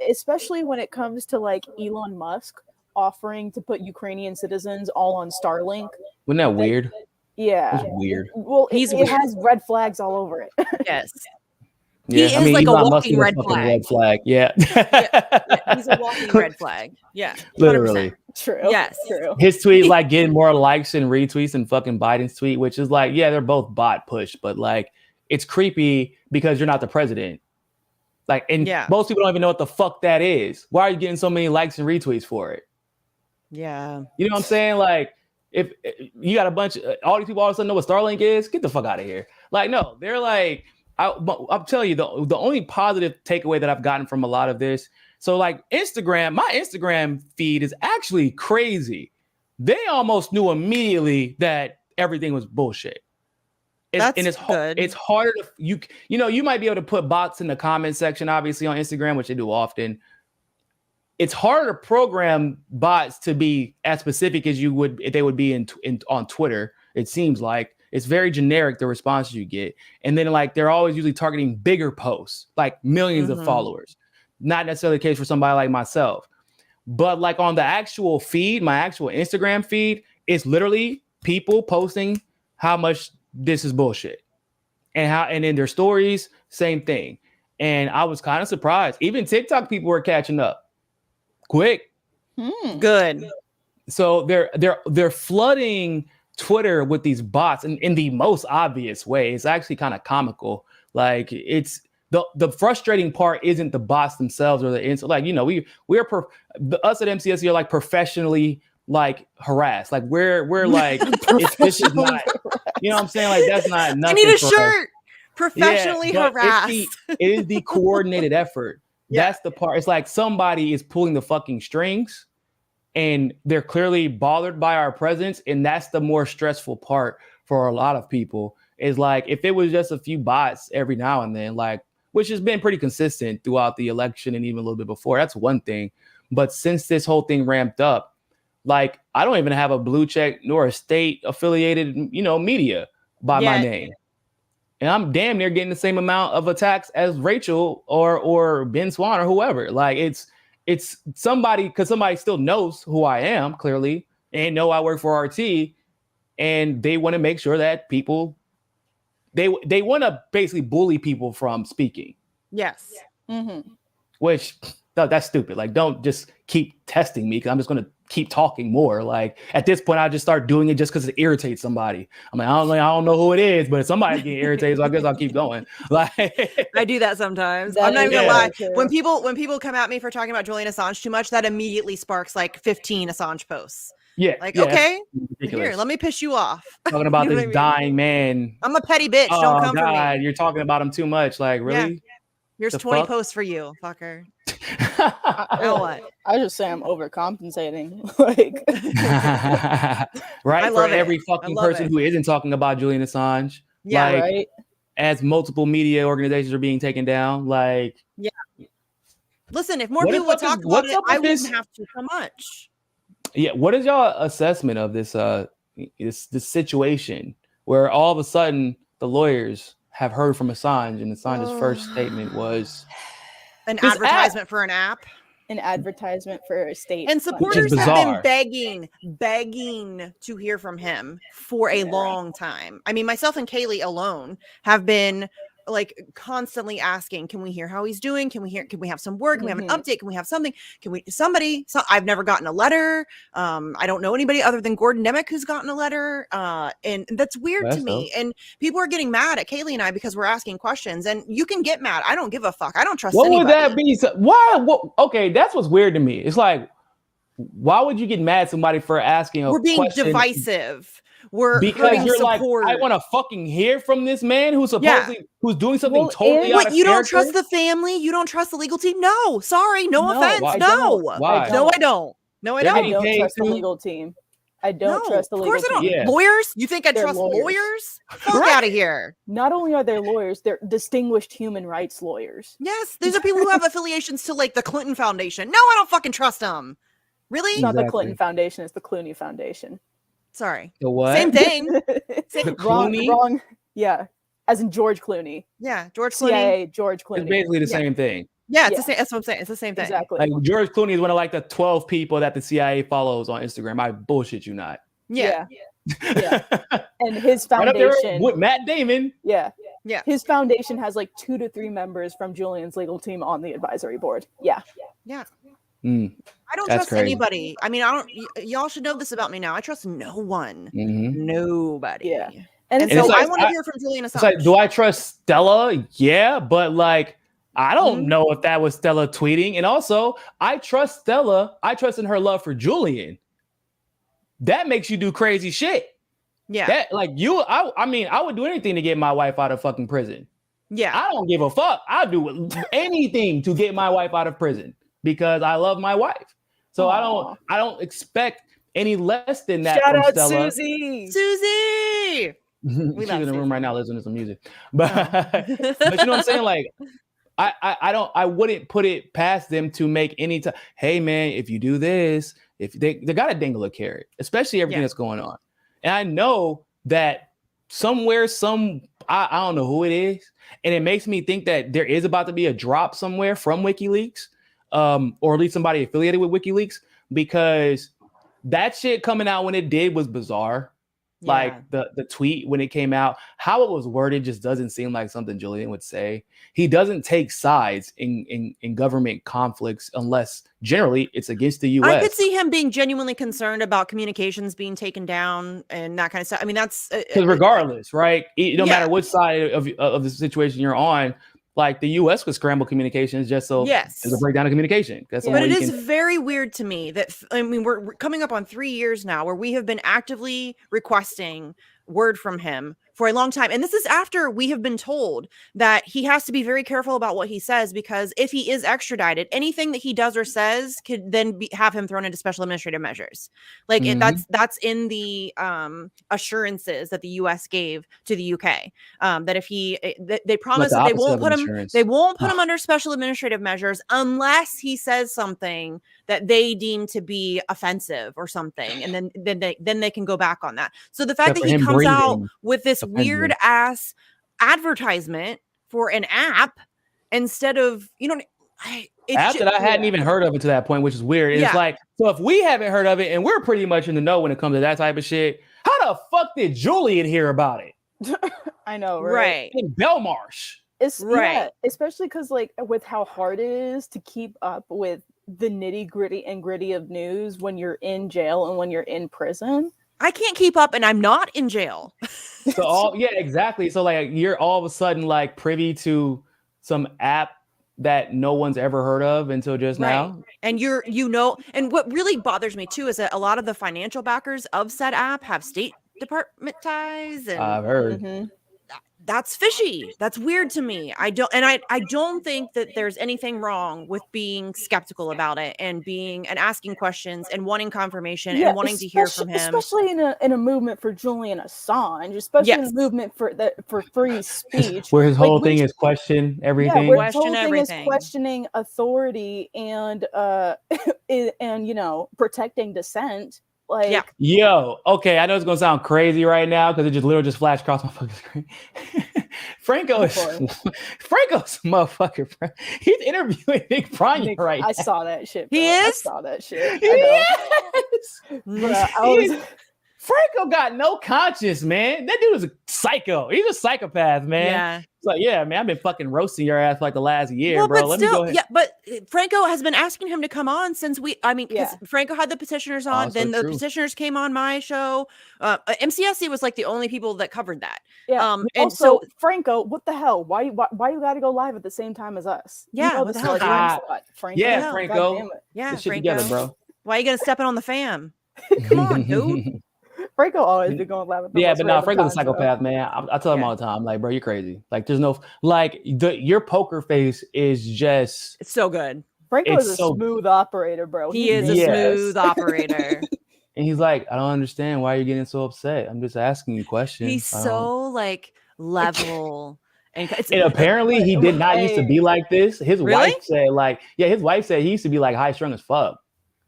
Speaker 2: Especially when it comes to like Elon Musk offering to put Ukrainian citizens all on Starlink.
Speaker 4: Wasn't that weird?
Speaker 2: Yeah.
Speaker 4: It's weird.
Speaker 2: Well, it has red flags all over it.
Speaker 3: Yes.
Speaker 4: Yeah,
Speaker 3: he is like a walking red
Speaker 4: flag. Yeah.
Speaker 3: He's a walking red flag. Yeah. 100%.
Speaker 4: Literally.
Speaker 2: True.
Speaker 3: Yes.
Speaker 2: True.
Speaker 4: His tweet is like getting more likes and retweets than fucking Biden's tweet, which is like, yeah, they're both bot push, but like it's creepy because you're not the president. Like, and most people don't even know what the fuck that is. Why are you getting so many likes and retweets for it?
Speaker 3: Yeah.
Speaker 4: You know what I'm saying? Like, if you got a bunch of all these people all of a sudden know what Starlink is, get the fuck out of here. Like, no, they're like, I'll tell you, the only positive takeaway that I've gotten from a lot of this. So like Instagram, my Instagram feed is actually crazy. They almost knew immediately that everything was bullshit. It's
Speaker 3: good.
Speaker 4: It's harder to you might be able to put bots in the comment section, obviously on Instagram, which they do often. It's harder to program bots to be as specific as they would be on Twitter. It seems like it's very generic, the responses you get. And then like they're always usually targeting bigger posts, like millions of followers. Not necessarily the case for somebody like myself. But like on the actual feed, my actual Instagram feed, it's literally people posting how much this is bullshit. And in their stories, same thing. And I was kind of surprised. Even TikTok people were catching up. Quick.
Speaker 3: Good.
Speaker 4: So they're flooding Twitter with these bots in the most obvious way. It's actually kind of comical. Like it's the frustrating part isn't the bots themselves or us at MCSE are like professionally like harassed. Like we're like this is not, you know what I'm saying? Like that's not nothing.
Speaker 3: I need a shirt. Professionally harassed.
Speaker 4: It is the coordinated effort. That's the part. It's like somebody is pulling the fucking strings and they're clearly bothered by our presence. And that's the more stressful part for a lot of people is like, if it was just a few bots every now and then, like, which has been pretty consistent throughout the election and even a little bit before, that's one thing. But since this whole thing ramped up, like, I don't even have a blue check nor a state affiliated, media by my name. And I'm damn near getting the same amount of attacks as Rachel or Ben Swan or whoever. Like it's somebody, because somebody still knows who I am clearly and know I work for RT, and they want to make sure that people they want to basically bully people from speaking.
Speaker 3: Yes.
Speaker 4: Which that's stupid. Like, don't just keep testing me because I'm just going to keep talking more. Like at this point, I just start doing it just because it irritates somebody. I'm like, I don't know who it is, but if somebody's getting irritated, so I guess I'll keep going. Like
Speaker 3: I do that sometimes. I'm not even gonna lie. When people come at me for talking about Julian Assange too much, that immediately sparks like 15 Assange posts.
Speaker 4: Yeah.
Speaker 3: Like, okay, here, let me piss you off.
Speaker 4: Talking about this dying man.
Speaker 3: I'm a petty bitch. Don't come for me.
Speaker 4: You're talking about him too much. Like, really?
Speaker 3: Yeah. Here's 20 posts for you, fucker. What?
Speaker 2: I just say I'm overcompensating. Like,
Speaker 4: right? For every fucking person who isn't talking about Julian Assange.
Speaker 3: Yeah,
Speaker 4: like,
Speaker 2: right.
Speaker 4: As multiple media organizations are being taken down, like.
Speaker 3: Yeah. Listen, if more people would talk about it, I wouldn't have to so much.
Speaker 4: Yeah. What is y'all assessment of this this situation where all of a sudden the lawyers have heard from Assange, and Assange's first statement was
Speaker 3: An
Speaker 4: This
Speaker 3: advertisement for an app.
Speaker 2: An advertisement for a state.
Speaker 3: And
Speaker 2: funded-
Speaker 3: supporters have
Speaker 4: bizarre.
Speaker 3: been begging to hear from him for a long time. I mean, myself and Kaylee alone have been like constantly asking, can we hear how he's doing? Can we have some word? Can we have an update? Can we have something? I've never gotten a letter. I don't know anybody other than Gordon Nemec who's gotten a letter. And that's weird to me. And people are getting mad at Kaylee and I because we're asking questions, and you can get mad. I don't give a fuck. I don't trust
Speaker 4: what
Speaker 3: anybody.
Speaker 4: would that be? Why? Okay, that's what's weird to me. It's like, why would you get mad at somebody for asking a
Speaker 3: We're being
Speaker 4: question?
Speaker 3: divisive. We're
Speaker 4: Because
Speaker 3: hurting
Speaker 4: you're
Speaker 3: support.
Speaker 4: like, I want to fucking hear from this man who's supposedly who's doing something totally out
Speaker 3: What,
Speaker 4: of
Speaker 3: you don't
Speaker 4: character?
Speaker 3: trust the family? You don't trust the legal team? No, sorry, no offense.
Speaker 4: Why?
Speaker 3: No,
Speaker 4: Why?
Speaker 3: no, I don't. No, I
Speaker 4: They're
Speaker 2: I
Speaker 3: don't.
Speaker 4: getting
Speaker 2: don't
Speaker 4: paid
Speaker 2: trust the
Speaker 4: too?
Speaker 2: legal team. I don't
Speaker 3: No,
Speaker 2: trust the
Speaker 3: of
Speaker 2: legal
Speaker 3: course I
Speaker 2: team.
Speaker 3: don't.
Speaker 4: Yeah.
Speaker 3: Lawyers? You think I
Speaker 2: They're
Speaker 3: trust
Speaker 2: lawyers.
Speaker 3: lawyers? Fuck out of here.
Speaker 2: Not only are they lawyers, they're distinguished human rights lawyers.
Speaker 3: Yes, these are people who have affiliations to like the Clinton Foundation. No, I don't fucking trust them. Really?
Speaker 2: It's not the
Speaker 4: Exactly.
Speaker 2: Clinton Foundation, it's the Clooney Foundation.
Speaker 3: Sorry.
Speaker 4: The what?
Speaker 3: Same thing.
Speaker 4: The
Speaker 2: wrong,
Speaker 4: Clooney?
Speaker 2: wrong. Yeah, as in George Clooney.
Speaker 3: Yeah, George Clooney.
Speaker 2: CIA, George
Speaker 4: It's
Speaker 2: Clooney.
Speaker 4: basically the
Speaker 3: Yeah.
Speaker 4: same thing.
Speaker 3: Yeah, it's the
Speaker 2: Yeah.
Speaker 3: same. That's what I'm saying. It's the same thing.
Speaker 2: Exactly.
Speaker 4: Like George Clooney is one of like the 12 people that the CIA follows on Instagram. I bullshit you not.
Speaker 3: Yeah.
Speaker 2: Yeah. And his
Speaker 4: Right up there
Speaker 2: foundation.
Speaker 4: with Matt Damon.
Speaker 2: Yeah.
Speaker 3: Yeah.
Speaker 2: His foundation has like 2 to 3 members from Julian's legal team on the advisory board. Yeah.
Speaker 3: Yeah.
Speaker 4: Mm,
Speaker 3: I don't
Speaker 4: That's
Speaker 3: trust
Speaker 4: crazy.
Speaker 3: anybody. I mean, I don't. Y'all should know this about me now. I trust no one.
Speaker 4: mhm.
Speaker 3: Nobody.
Speaker 2: Yeah. And
Speaker 3: And
Speaker 2: it's
Speaker 3: so
Speaker 4: it's
Speaker 3: I
Speaker 4: like-
Speaker 3: want to hear from Julian Assange.
Speaker 4: It's like, do I trust Stella? Yeah, but like, I don't know if that was Stella tweeting. And also, I trust Stella. I trust in her love for Julian. That makes you do crazy shit.
Speaker 3: Yeah.
Speaker 4: That like I mean, I would do anything to get my wife out of fucking prison.
Speaker 3: Yeah.
Speaker 4: I don't give a fuck. I'll do anything to get my wife out of prison because I love my wife. So
Speaker 2: Aw.
Speaker 4: I don't expect any less than that
Speaker 2: shout
Speaker 4: from
Speaker 2: out
Speaker 4: Stella.
Speaker 2: Susie.
Speaker 3: Susie.
Speaker 4: She's in the
Speaker 3: love
Speaker 4: room
Speaker 3: Susie.
Speaker 4: right now listening to some music. But,
Speaker 3: Oh.
Speaker 4: but you know what I'm saying? Like, I wouldn't put it past them to make any time. Hey man, if you do this, if they gotta dangle a carrot, especially everything
Speaker 3: Yeah.
Speaker 4: that's going on. And I know that somewhere, I don't know who it is, and it makes me think that there is about to be a drop somewhere from WikiLeaks, or at least somebody affiliated with WikiLeaks, because that shit coming out when it did was bizarre. Like the tweet when it came out, how it was worded just doesn't seem like something Julian would say. He doesn't take sides in government conflicts unless generally it's against the US.
Speaker 3: I could see him being genuinely concerned about communications being taken down and that kind of stuff. I mean, that's
Speaker 4: because regardless, right? It no
Speaker 3: Yeah.
Speaker 4: matter which side of the situation you're on, like the US could scramble communications just so
Speaker 3: Yes.
Speaker 4: there's a breakdown of communication. That's the
Speaker 3: But
Speaker 4: only
Speaker 3: it
Speaker 4: way
Speaker 3: is
Speaker 4: you can.
Speaker 3: very weird to me that I mean we're coming up on 3 years now where we have been actively requesting word from him for a long time, and this is after we have been told that he has to be very careful about what he says, because if he is extradited, anything that he does or says could then have him thrown into special administrative measures. Like
Speaker 4: Mhm.
Speaker 3: that's in the assurances that the U.S. gave to the U.K. That if they promise
Speaker 4: the
Speaker 3: that they
Speaker 4: opposite
Speaker 3: won't
Speaker 4: of
Speaker 3: put him
Speaker 4: insurance.
Speaker 3: they won't put him under special administrative measures unless he says something that they deem to be offensive or something, and then they can go back on that. So the fact
Speaker 4: Except
Speaker 3: that
Speaker 4: for
Speaker 3: he
Speaker 4: him
Speaker 3: comes out
Speaker 4: breathing
Speaker 3: with this
Speaker 4: offends me.
Speaker 3: weird ass advertisement for an app instead of
Speaker 4: App that I hadn't
Speaker 2: yeah.
Speaker 4: even heard of it to that point, which is weird. It's
Speaker 3: Yeah.
Speaker 4: like, so if we haven't heard of it and we're pretty much in the know when it comes to that type of shit, how the fuck did Julian hear about it?
Speaker 2: I know, right?
Speaker 3: right.
Speaker 4: In Belmarsh.
Speaker 2: It's
Speaker 3: Right.
Speaker 2: yeah, especially because like with how hard it is to keep up with the nitty gritty of news when you're in jail and when you're in prison.
Speaker 3: I can't keep up, and I'm not in jail.
Speaker 4: So yeah, exactly. So like you're all of a sudden like privy to some app that no one's ever heard of until just now.
Speaker 3: And and what really bothers me too is that a lot of the financial backers of said app have State Department ties, and
Speaker 4: I've heard.
Speaker 2: Mhm.
Speaker 3: that's fishy. That's weird to me. I don't think that there's anything wrong with being skeptical about it and asking questions and wanting confirmation and wanting to hear from him.
Speaker 2: especially in a movement for Julian Assange, especially in
Speaker 3: Yes.
Speaker 2: a movement for free speech.
Speaker 4: Where his
Speaker 2: Like,
Speaker 4: whole
Speaker 2: we
Speaker 4: thing
Speaker 2: sh-
Speaker 4: is question
Speaker 2: Yeah,
Speaker 4: everything.
Speaker 2: where his
Speaker 3: Question
Speaker 2: whole thing
Speaker 3: everything.
Speaker 2: is questioning authority and and protecting dissent. Like
Speaker 3: Yeah.
Speaker 4: Yo, okay, I know it's gonna sound crazy right now because it just literally just flashed across my fucking screen. Franco's motherfucker. He's interviewing Nick Bryan
Speaker 2: Nick,
Speaker 4: right
Speaker 2: I
Speaker 4: now.
Speaker 2: saw that shit.
Speaker 3: He
Speaker 2: bro. I
Speaker 3: is?
Speaker 2: saw that shit. I know.
Speaker 4: Yes.
Speaker 2: Bruh, I was,
Speaker 4: Franco got no conscience, man. That dude is a psycho. He's a psychopath, man.
Speaker 3: Yeah.
Speaker 4: It's like, yeah, man, I've been fucking roasting your ass for like the last year,
Speaker 3: Well,
Speaker 4: bro.
Speaker 3: but
Speaker 4: Let me go
Speaker 3: still,
Speaker 4: ahead.
Speaker 3: yeah, but Franco has been asking him to come on since because
Speaker 2: Yeah.
Speaker 3: Franco had the petitioners on,
Speaker 4: Also
Speaker 3: then the
Speaker 4: true.
Speaker 3: petitioners came on my show. MCSC was like the only people that covered that.
Speaker 2: yeah.
Speaker 3: And
Speaker 2: Also,
Speaker 3: so,
Speaker 2: Franco, what the hell? Why you got to go live at the same time as us?
Speaker 3: Yeah,
Speaker 2: You know
Speaker 3: what
Speaker 2: this
Speaker 3: the
Speaker 2: is
Speaker 3: hell,
Speaker 2: our
Speaker 3: dude?
Speaker 2: time slot, Franco.
Speaker 4: Yeah,
Speaker 2: God
Speaker 4: Franco.
Speaker 2: damn it.
Speaker 3: yeah,
Speaker 4: Get shit
Speaker 3: Franco,
Speaker 4: together, bro.
Speaker 3: why are you gonna step in on the fam? Come on, dude.
Speaker 2: Franco always be going live at the
Speaker 4: Yeah,
Speaker 2: most
Speaker 4: but no,
Speaker 2: random
Speaker 4: Franco's a
Speaker 2: times, though.
Speaker 4: psychopath, man. I tell him
Speaker 3: Yeah.
Speaker 4: all the time, like, bro, you're crazy. Like, there's no like your poker face is just
Speaker 3: It's so good.
Speaker 2: Franco
Speaker 4: It's
Speaker 2: is a
Speaker 4: so-
Speaker 2: smooth operator, bro.
Speaker 3: He is a
Speaker 4: Yes.
Speaker 3: smooth operator.
Speaker 4: and he's like, I don't understand why you're getting so upset. I'm just asking you questions.
Speaker 3: He's
Speaker 4: I don't-"
Speaker 3: so like level and it's
Speaker 4: And apparently he did not used to be like this. His
Speaker 3: Really?
Speaker 4: wife said, like, yeah, his wife said he used to be like high strung as fuck.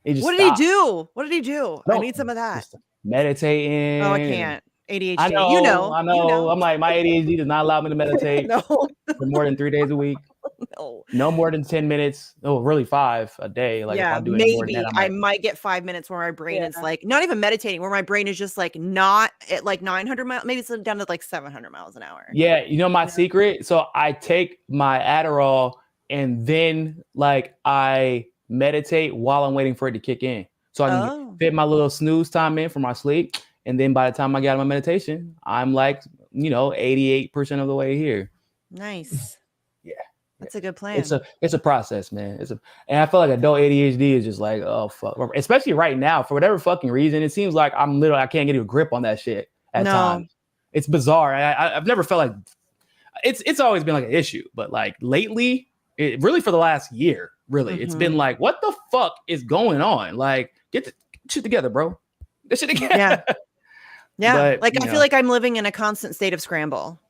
Speaker 4: He just
Speaker 3: what did
Speaker 4: stopped.
Speaker 3: he do? What did he do? I
Speaker 4: No,
Speaker 3: need some of that.
Speaker 4: just meditating.
Speaker 3: Oh, I can't. ADHD.
Speaker 4: I know,
Speaker 3: you know.
Speaker 4: I know. I'm like, my ADHD does not allow me to meditate
Speaker 3: No,
Speaker 4: for more than 3 days a week.
Speaker 3: no.
Speaker 4: No more than 10 minutes. Oh, really 5 a day. Like,
Speaker 3: Yeah,
Speaker 4: if I do any more than
Speaker 3: maybe
Speaker 4: that,
Speaker 3: I
Speaker 4: I'm like,
Speaker 3: might get 5 minutes where my brain is
Speaker 2: Yeah.
Speaker 3: like not even meditating, where my brain is just like not at like 900 miles, maybe it's down to like 700 miles an hour.
Speaker 4: yeah, you know my secret? So I take my Adderall and then like I meditate while I'm waiting for it to kick in. So I can
Speaker 3: Oh,
Speaker 4: fit my little snooze time in for my sleep. And then by the time I get out of my meditation, I'm like, 88% of the way here.
Speaker 3: nice.
Speaker 4: Yeah.
Speaker 3: That's a good plan.
Speaker 4: It's a process, man. And I feel like adult ADHD is just like, oh fuck. Especially right now, for whatever fucking reason, it seems like I can't get a grip on that shit at
Speaker 3: No.
Speaker 4: times. It's bizarre. I've never felt like it's always been like an issue, but like lately, it really for the last year, really, it's been like, what the fuck is going on? Like, get the shit together, bro. Get shit together.
Speaker 3: Yeah. Yeah.
Speaker 4: But,
Speaker 3: like
Speaker 4: you
Speaker 3: I
Speaker 4: know.
Speaker 3: feel like I'm living in a constant state of scramble.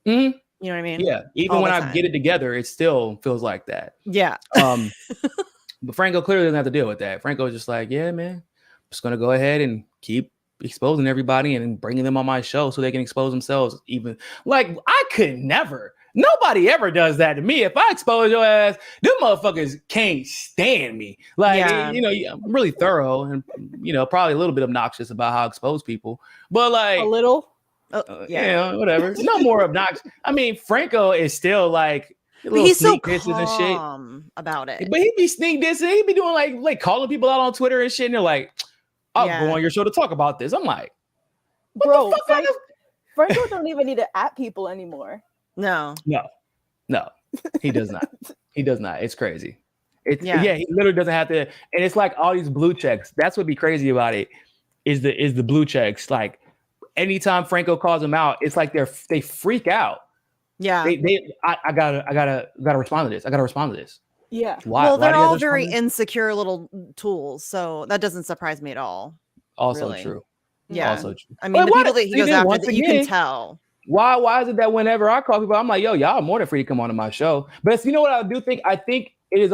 Speaker 4: Mhm.
Speaker 3: You know what I mean?
Speaker 4: Yeah. Even
Speaker 3: All
Speaker 4: when
Speaker 3: the
Speaker 4: I
Speaker 3: time.
Speaker 4: get it together, it still feels like that.
Speaker 3: Yeah.
Speaker 4: But Franco clearly doesn't have to deal with that. Franco's just like, yeah, man, I'm just gonna go ahead and keep exposing everybody and bringing them on my show so they can expose themselves. Even like I could never. Nobody ever does that to me. If I expose your ass, them motherfuckers can't stand me. Like,
Speaker 3: Yeah.
Speaker 4: I'm really thorough and probably a little bit obnoxious about how I expose people. But like,
Speaker 2: A little.
Speaker 4: whatever. No more obnoxious. I mean, Franco is still like,
Speaker 3: But
Speaker 4: little
Speaker 3: he's so
Speaker 4: sneak disses and shit.
Speaker 3: calm about it.
Speaker 4: But he'd be sneak dissing. He'd be doing like calling people out on Twitter and shit. And they're like, I'll
Speaker 3: Yeah.
Speaker 4: go on your show to talk about this. I'm like,
Speaker 2: Bro,
Speaker 4: fuck kind of-
Speaker 2: Franco don't even need to at people anymore.
Speaker 3: No.
Speaker 4: no, he does not. He does not. It's crazy.
Speaker 3: Yeah.
Speaker 4: He literally doesn't have to. And it's like all these blue checks. That's what'd be crazy about it is the blue checks. Like anytime Franco calls them out, it's like they freak out.
Speaker 3: Yeah.
Speaker 4: I gotta respond to this. I gotta respond to this.
Speaker 2: Yeah.
Speaker 4: Why?
Speaker 3: Well,
Speaker 4: Why
Speaker 3: they're
Speaker 4: do you have
Speaker 3: all
Speaker 4: to
Speaker 3: very
Speaker 4: respond to this?
Speaker 3: insecure little tools, so that doesn't surprise me at all.
Speaker 4: Also
Speaker 3: really.
Speaker 4: true.
Speaker 3: Yeah.
Speaker 4: Also true.
Speaker 3: I mean,
Speaker 4: But
Speaker 3: the
Speaker 4: why-
Speaker 3: people that he
Speaker 4: see,
Speaker 3: goes
Speaker 4: then
Speaker 3: after,
Speaker 4: once
Speaker 3: that you can
Speaker 4: again-
Speaker 3: tell.
Speaker 4: Why is it that whenever I call people, I'm like, yo, y'all are more than free to come onto my show. But you know what I do think? I think it is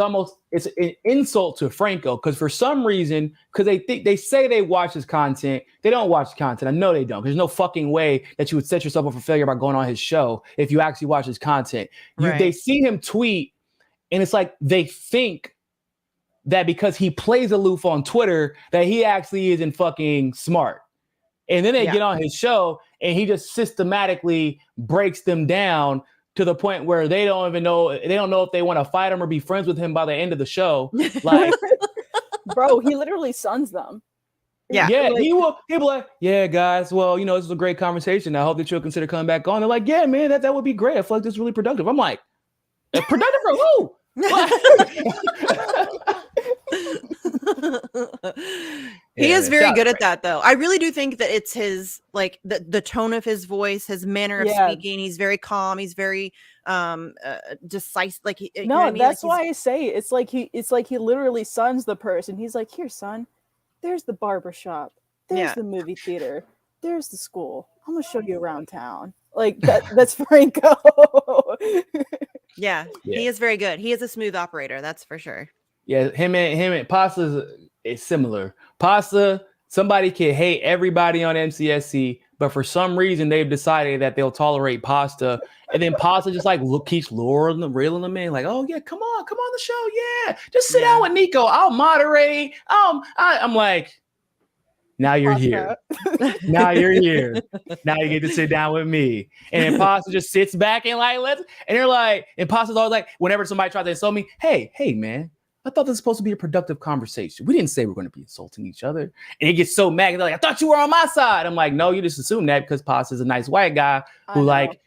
Speaker 4: it's an insult to Franco because for some reason, because they say they watch his content, they don't watch the content. I know they don't. There's no fucking way that you would set yourself up for failure by going on his show if you actually watch his content.
Speaker 3: Right.
Speaker 4: They see him tweet, and it's like they think that because he plays aloof on Twitter, that he actually isn't fucking smart. And then they
Speaker 3: Yeah.
Speaker 4: get on his show and he just systematically breaks them down to the point where they don't know if they want to fight him or be friends with him by the end of the show. Like,
Speaker 2: Bro, he literally suns them.
Speaker 3: Yeah.
Speaker 4: he'll be like, yeah, guys, well, this is a great conversation. I hope that you'll consider coming back on. They're like, yeah, man, that would be great. I feel like this is really productive. I'm like, productive for who?
Speaker 3: He
Speaker 4: Yeah,
Speaker 3: is very
Speaker 4: shout
Speaker 3: good
Speaker 4: out
Speaker 3: at that, though. I really do think that it's his like the tone of his voice, his manner of
Speaker 2: Yeah.
Speaker 3: speaking. He's very calm. He's very decisive. Like you know
Speaker 2: No,
Speaker 3: what I mean?
Speaker 2: that's
Speaker 3: Like,
Speaker 2: why I say it's like he literally suns the person. He's like, here, son, there's the barber shop, there's
Speaker 3: Yeah.
Speaker 2: the movie theater, there's the school. I'm gonna show you around town. Like that's Franco.
Speaker 3: Yeah,
Speaker 4: Yeah.
Speaker 3: he is very good. He is a smooth operator, that's for sure.
Speaker 4: Yeah, him and Pasta's is similar. Pasta, somebody can hate everybody on MCSC, but for some reason they've decided that they'll tolerate Pasta, and then Pasta just like keeps reeling them in, like, oh yeah, come on the show, yeah, just sit down with Nico, I'll moderate. I'm like, now you're here. Now you're here. Now you get to sit down with me. And then Pasta just sits back and like, and they're like, and Pasta's always like, whenever somebody tries to insult me, hey, man, I thought this was supposed to be a productive conversation. We didn't say we're going to be insulting each other. And he gets so mad. They're like, I thought you were on my side. I'm like, no, you just assume that because Pasta's a nice white guy who like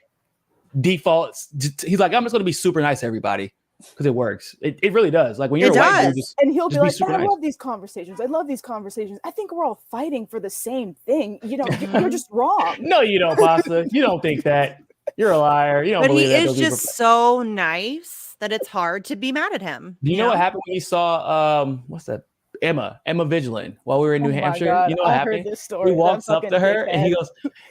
Speaker 4: defaults. He's like, I'm just going to be super nice to everybody. Because it works. It really does. Like when you're white,
Speaker 2: and he'll be like, I love these conversations. I love these conversations. I think we're all fighting for the same thing. You know, you're just wrong.
Speaker 4: No, you don't, Pasta. You don't think that. You're a liar. You don't
Speaker 3: but
Speaker 4: believe that.
Speaker 3: But he is just so nice that it's hard to be mad at him.
Speaker 4: Do you know what happened when you saw what's that? Emma Vigilant while we were in New Hampshire? God. You know what happened? He walks up to her and he goes,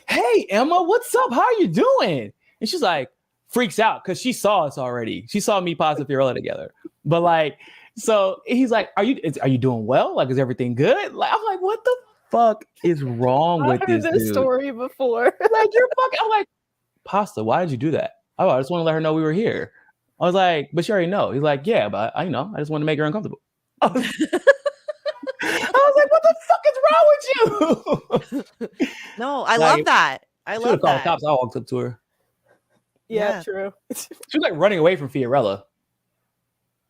Speaker 4: hey, Emma, what's up? How are you doing? And she's like, freaks out because she saw us already. She saw me, Pasta, Fiorella together. But like, so he's like, "Are you doing well? Like, is everything good?" Like, I'm like, "What the fuck is wrong with this dude?"
Speaker 2: Story before.
Speaker 4: Like, you're fucking. I'm like, Pasta, why did you do that? Oh, I just want to let her know we were here. I was like, but she already know. He's like, yeah, but I just want to make her uncomfortable. I was like, what the fuck is wrong with you?
Speaker 3: No, I love that. I love that.
Speaker 4: Called the cops. I walked up to her.
Speaker 2: Yeah, true.
Speaker 4: She was like running away from Fiorella.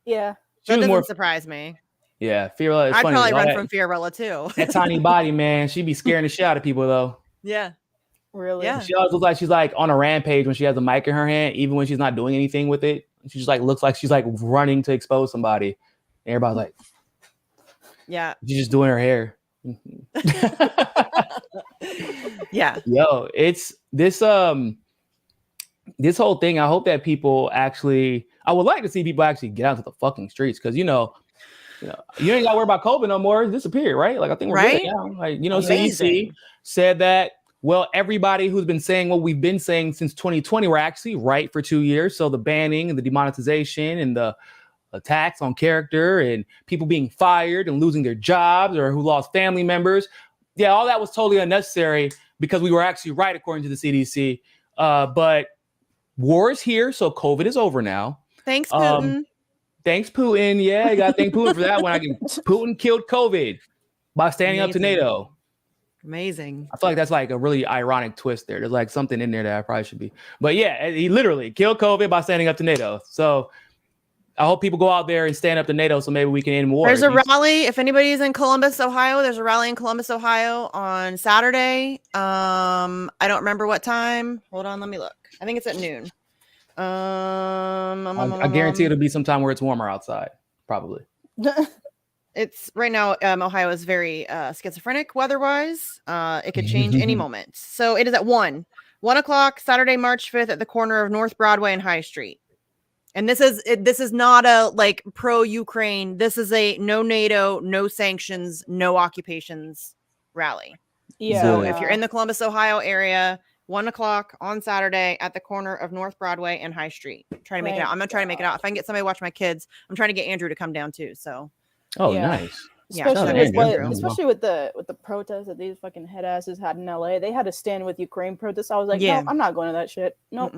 Speaker 2: Yeah.
Speaker 3: That doesn't surprise me.
Speaker 4: Yeah, Fiorella is
Speaker 3: I'd
Speaker 4: funny.
Speaker 3: probably run from Fiorella too.
Speaker 4: That tiny body, man. She'd be scaring the shit out of people though.
Speaker 3: Yeah.
Speaker 2: Really?
Speaker 3: Yeah.
Speaker 4: She always looks like she's like on a rampage when she has a mic in her hand, even when she's not doing anything with it. She just like looks like she's like running to expose somebody. And everybody's like,
Speaker 3: yeah,
Speaker 4: she's just doing her hair.
Speaker 3: Yeah.
Speaker 4: Yo, it's this this whole thing. I hope that people actually, I would like to see people actually get out to the fucking streets because you ain't got to worry about COVID no more. It's disappeared, right? Like I think we're good now. Like CDC said that. Well, everybody who's been saying what we've been saying since 2020 were actually right for 2 years. So the banning and the demonetization and the attacks on character and people being fired and losing their jobs or who lost family members. Yeah, all that was totally unnecessary because we were actually right according to the CDC. But war is here, so COVID is over now.
Speaker 3: Thanks, Putin.
Speaker 4: Thanks, Putin. Yeah, I got to thank Putin for that one. Putin killed COVID by standing up to NATO.
Speaker 3: Amazing.
Speaker 4: I feel like that's like a really ironic twist there. There's like something in there that I probably should be. But yeah, he literally killed COVID by standing up to NATO. So I hope people go out there and stand up to NATO so maybe we can end war.
Speaker 3: There's a rally. If anybody's in Columbus, Ohio, there's a rally in Columbus, Ohio on Saturday. I don't remember what time. Hold on, let me look. I think it's at noon.
Speaker 4: I guarantee it'll be sometime where it's warmer outside, probably.
Speaker 3: It's right now. Ohio is very schizophrenic weather-wise. It could change any moment. So it is at 1 o'clock Saturday, March 5th, at the corner of North Broadway and High Street. And this is not a like pro-Ukraine. This is a no NATO, no sanctions, no occupations rally.
Speaker 2: Yeah.
Speaker 3: So if you're in the Columbus, Ohio area, 1 o'clock on Saturday at the corner of North Broadway and High Street. I'm trying to make it out. I'm gonna try to make it out. If I can get somebody to watch my kids, I'm trying to get Andrew to come down too. So.
Speaker 4: Oh, nice.
Speaker 2: Especially with the protests that these fucking head asses had in LA. They had to stand with Ukraine protests. I was like, no, I'm not going to that shit. Nope.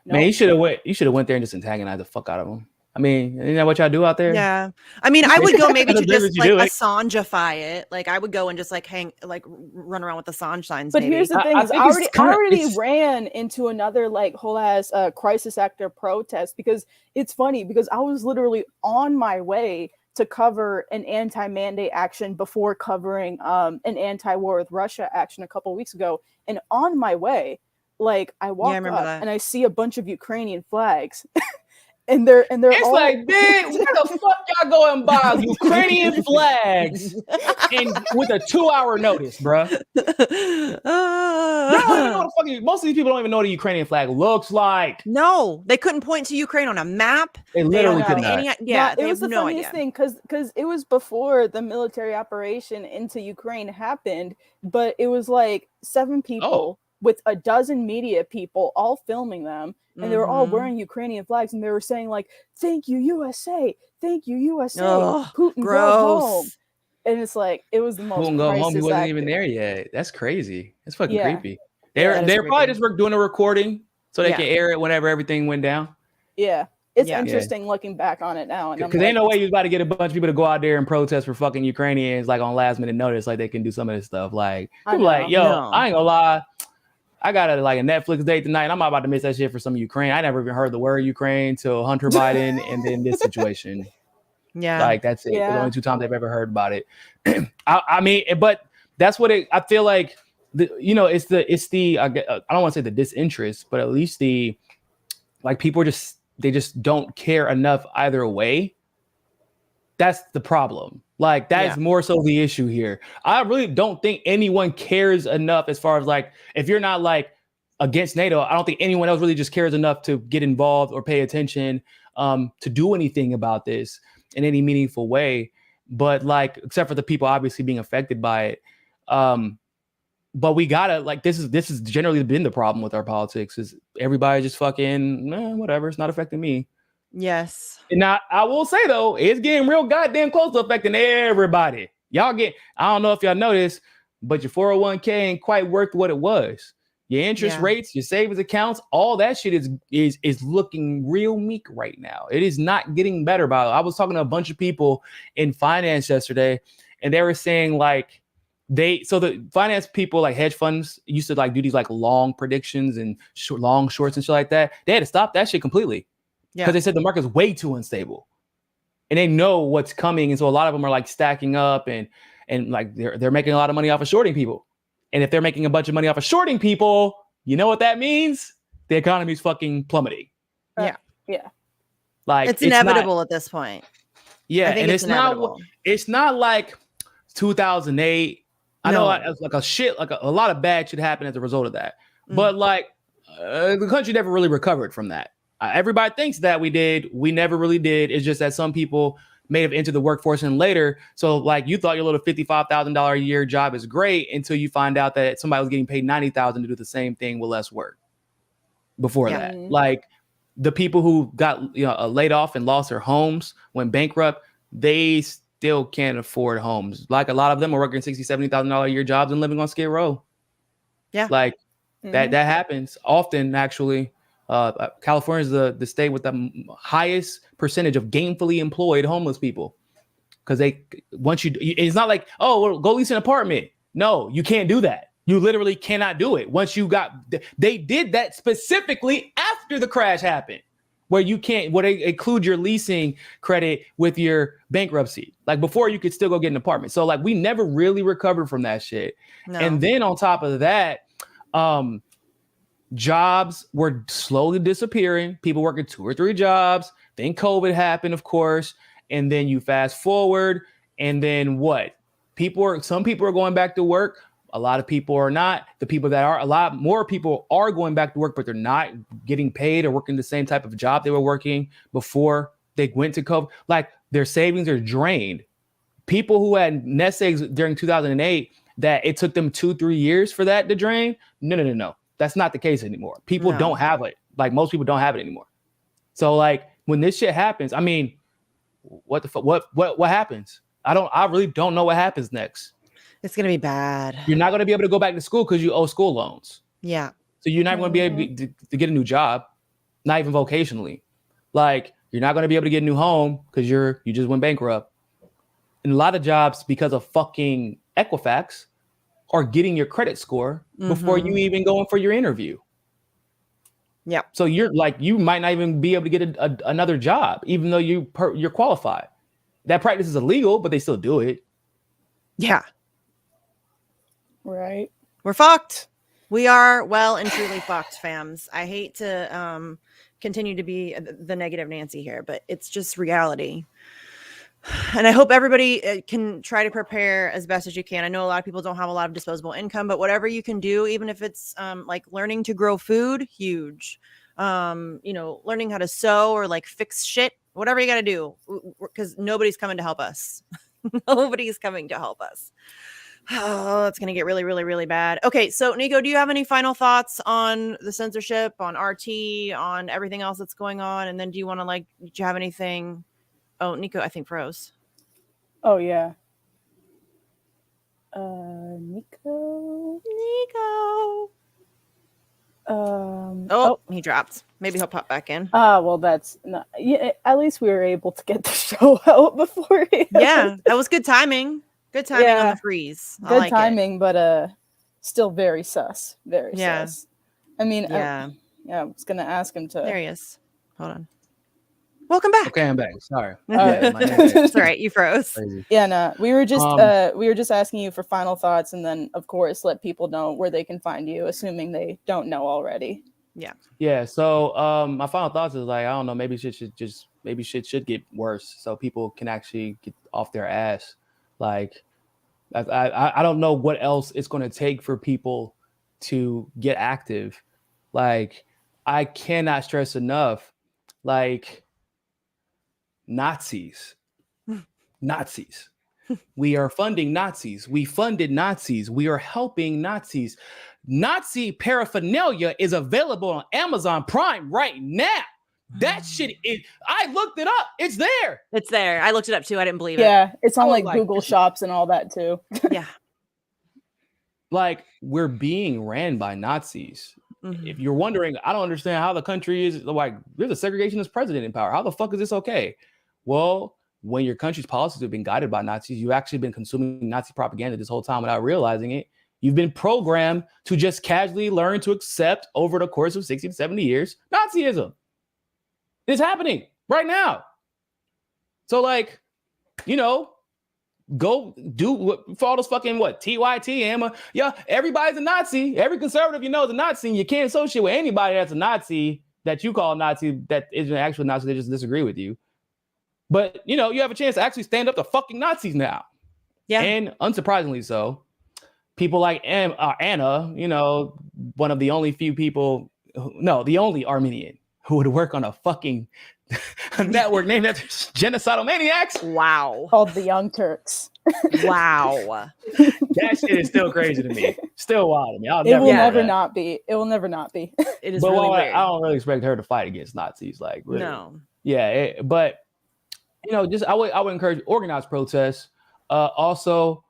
Speaker 2: Man,
Speaker 4: you should have went there and just antagonized the fuck out of them. I mean, isn't that what y'all do out there?
Speaker 3: Yeah. I mean, I would go maybe to just like Assangeify it. Like I would go and just like run around with Assange signs.
Speaker 2: But here's the thing: I already ran into another like whole ass crisis actor protest because it's funny because I was literally on my way to cover an anti-mandate action before covering an anti-war with Russia action a couple of weeks ago, and on my way, like I walk up and I see a bunch of Ukrainian flags. And they're
Speaker 4: it's all like, man, where the fuck y'all go and buy Ukrainian flags and with a 2-hour notice, bro? Most of these people don't even know what a Ukrainian flag looks like.
Speaker 3: No, they couldn't point to Ukraine on a map.
Speaker 4: They literally couldn't.
Speaker 2: It was the funniest thing because it was before the military operation into Ukraine happened, but it was like 7 people with a dozen media people all filming them. And they were all wearing Ukrainian flags, and they were saying like, "Thank you, USA! Thank you, USA! Putin, go home!" And it's like it was the most.
Speaker 4: Putin go home. He wasn't even there yet. That's crazy. That's fucking creepy.
Speaker 2: Yeah.
Speaker 4: They're probably just doing a recording so they
Speaker 3: Yeah.
Speaker 4: can air it whenever everything went down.
Speaker 2: Yeah. It's
Speaker 3: Yeah.
Speaker 2: interesting looking back on it now. And I'm
Speaker 4: Because
Speaker 2: like,
Speaker 4: ain't no way you about to get a bunch of people to go out there and protest for fucking Ukrainians like on last minute notice, like they can do some of this stuff. Like,
Speaker 2: I
Speaker 4: people like,
Speaker 2: know.
Speaker 4: yo,
Speaker 3: No.
Speaker 4: I ain't gonna lie. I got a Netflix date tonight. And I'm about to miss that shit for some Ukraine. I never even heard the word Ukraine till Hunter Biden and then this situation.
Speaker 3: Yeah.
Speaker 4: Like, that's it.
Speaker 2: Yeah.
Speaker 4: The only two times I've ever heard about it. I mean, but that's what I feel like. It's the I don't want to say the disinterest, but at least the people they just don't care enough either way. That's the problem. Like, that is more so the issue here. I really don't think anyone cares enough as far as if you're not against NATO, I don't think anyone else really just cares enough to get involved or pay attention to do anything about this in any meaningful way. But except for the people obviously being affected by it. But we gotta this is generally been the problem with our politics is everybody just fucking whatever. It's not affecting me.
Speaker 3: Yes.
Speaker 4: And now I will say though, it's getting real goddamn close to affecting everybody. I don't know if y'all noticed, but your 401k ain't quite worth what it was. Your interest rates, your savings accounts, all that shit is looking real meek right now. It is not getting better. I was talking to a bunch of people in finance yesterday, and they were saying the finance people, hedge funds, used to do these long predictions and long shorts and shit like that. They had to stop that shit completely because they said the market's way too unstable, and they know what's coming. And so a lot of them are stacking up and they're making a lot of money off of shorting people. And if they're making a bunch of money off of shorting people, you know what that means? The economy's fucking plummeting.
Speaker 2: Yeah.
Speaker 3: It's inevitable at this point.
Speaker 4: Yeah,
Speaker 3: I think
Speaker 4: and
Speaker 3: it's
Speaker 4: not like 2008. I know a lot of bad shit happened as a result of that. But the country never really recovered from that. Everybody thinks that we did. We never really did. It's just that some people may have entered the workforce and later. So you thought your little $55,000 a year job is great until you find out that somebody was getting paid $90,000 to do the same thing with less work before that. The people who got laid off and lost their homes, went bankrupt, they still can't afford homes. A lot of them are working $60,000, $70,000 a year jobs and living on Skid Row. Yeah. That happens often, actually. California is the state with the highest percentage of gainfully employed homeless people, because it's not go lease an apartment. No, you can't do that. You literally cannot do it. They did that specifically after the crash happened, where they include your leasing credit with your bankruptcy. Before, you could still go get an apartment. So we never really recovered from that shit. No. And then on top of that, jobs were slowly disappearing. People working 2 or 3 jobs. Then COVID happened, of course. And then you fast forward, and then what? Some people are going back to work. A lot of people are not. A lot more people are going back to work, but they're not getting paid or working the same type of job they were working before they went to COVID. Their savings are drained. People who had nest eggs during 2008, that it took them 2-3 years for that to drain. No. That's not the case anymore. People don't have it. Most people don't have it anymore. So when this shit happens, I mean, what the fuck? What happens? I really don't know what happens next.
Speaker 3: It's gonna be bad.
Speaker 4: You're not gonna be able to go back to school because you owe school loans.
Speaker 3: Yeah.
Speaker 4: So you're not going to be able to get a new job, not even vocationally. You're not going to be able to get a new home because you just went bankrupt. And a lot of jobs, because of fucking Equifax, are getting your credit score before you even go in for your interview.
Speaker 3: Yeah.
Speaker 4: So you might not even be able to get another job, even though you're qualified. That practice is illegal, but they still do it.
Speaker 3: Yeah.
Speaker 2: Right.
Speaker 3: We're fucked. We are well and truly fucked, fams. I hate to continue to be the negative Nancy here, but it's just reality. And I hope everybody can try to prepare as best as you can. I know a lot of people don't have a lot of disposable income, but whatever you can do, even if it's learning to grow food, huge. Learning how to sew or fix shit, whatever you got to do, because nobody's coming to help us. Nobody's coming to help us. Oh, it's going to get really, really, really bad. Okay, so Nico, do you have any final thoughts on the censorship, on RT, on everything else that's going on? And then do you want to did you have anything? Oh, Nico, I think froze.
Speaker 2: Oh, yeah. Nico.
Speaker 3: Oh, he dropped. Maybe he'll pop back in.
Speaker 2: Well, that's not. Yeah, at least we were able to get the show out before.
Speaker 3: Yeah, that was good timing. Good timing on
Speaker 2: Yeah.
Speaker 3: the freeze. I
Speaker 2: Good
Speaker 3: like
Speaker 2: timing, but still very sus. Very
Speaker 3: Yeah.
Speaker 2: sus. I mean,
Speaker 3: it. Yeah,
Speaker 2: I was gonna ask him to.
Speaker 3: there he is. Hold on. Welcome back.
Speaker 4: Okay, I'm back. Sorry.
Speaker 2: Alright.
Speaker 4: My internet's
Speaker 3: It's all right. You froze.
Speaker 4: crazy.
Speaker 2: Yeah, no, we were just
Speaker 4: Um,
Speaker 2: asking you for final thoughts, and then of course let people know where they can find you, assuming they don't know already.
Speaker 4: Yeah. So my final thoughts is like, I don't know, maybe shit should get worse so people can actually get off their ass. Like I don't know what else it's gonna take for people to get active. Like I cannot stress enough, like Nazis. Nazis. We are funding Nazis. We funded Nazis. We are helping Nazis. Nazi paraphernalia is available on Amazon Prime right now. That shit is, I looked it up. It's there.
Speaker 3: It's there. I looked it up too. I didn't believe
Speaker 2: Yeah, it's on
Speaker 4: I was
Speaker 2: like
Speaker 4: like,
Speaker 2: Google
Speaker 4: this is-
Speaker 2: Shops and all that too.
Speaker 3: it. Yeah.
Speaker 4: Like, we're being ran by Nazis.
Speaker 3: Mhm.
Speaker 4: If you're wondering, I don't understand how the country is like, there's a segregationist president in power. How the fuck is this okay? Well, when your country's policies have been guided by Nazis, you've actually been consuming Nazi propaganda this whole time without realizing it. You've been programmed to just casually learn to accept over the course of 60 to 70 years Nazism. It's happening right now. So, like, you know, go do what for all those fucking TYT, Emma. Yeah, everybody's a Nazi. Every conservative you know is a Nazi. And you can't associate with anybody that's a Nazi that you call a Nazi that isn't an actual Nazi. They just disagree with you. But, you know, you have a chance to actually stand up to fucking Nazis now.
Speaker 3: Yeah.
Speaker 4: And unsurprisingly so, people like Anna, you know, one of the only few people, the only Armenian who would work on a fucking network named after genocidal maniacs.
Speaker 3: Wow.
Speaker 2: Called the Young Turks.
Speaker 3: Wow.
Speaker 4: That shit is still crazy to me. Still wild to me. I'll
Speaker 2: It will
Speaker 4: do
Speaker 2: never
Speaker 4: that.
Speaker 2: not be. It will never not be.
Speaker 3: It is
Speaker 4: But
Speaker 3: really
Speaker 4: well,
Speaker 3: weird.
Speaker 4: I don't really expect her to fight against Nazis. Like, really.
Speaker 3: No.
Speaker 4: Yeah, but you know, just I would encourage organized protests. Also,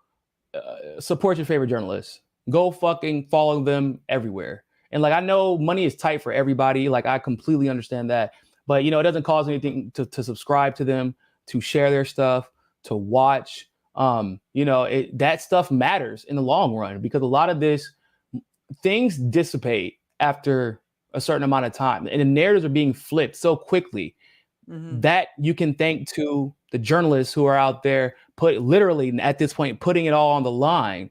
Speaker 4: support your favorite journalists. Go fucking follow them everywhere. And like, I know money is tight for everybody. Like, I completely understand that. But you know, it doesn't cost anything to subscribe to them, to share their stuff, to watch. You know, that stuff matters in the long run because a lot of things dissipate after a certain amount of time, and the narratives are being flipped so quickly.
Speaker 3: Mhm.
Speaker 4: That you can thank to the journalists who are out there literally at this point putting it all on the line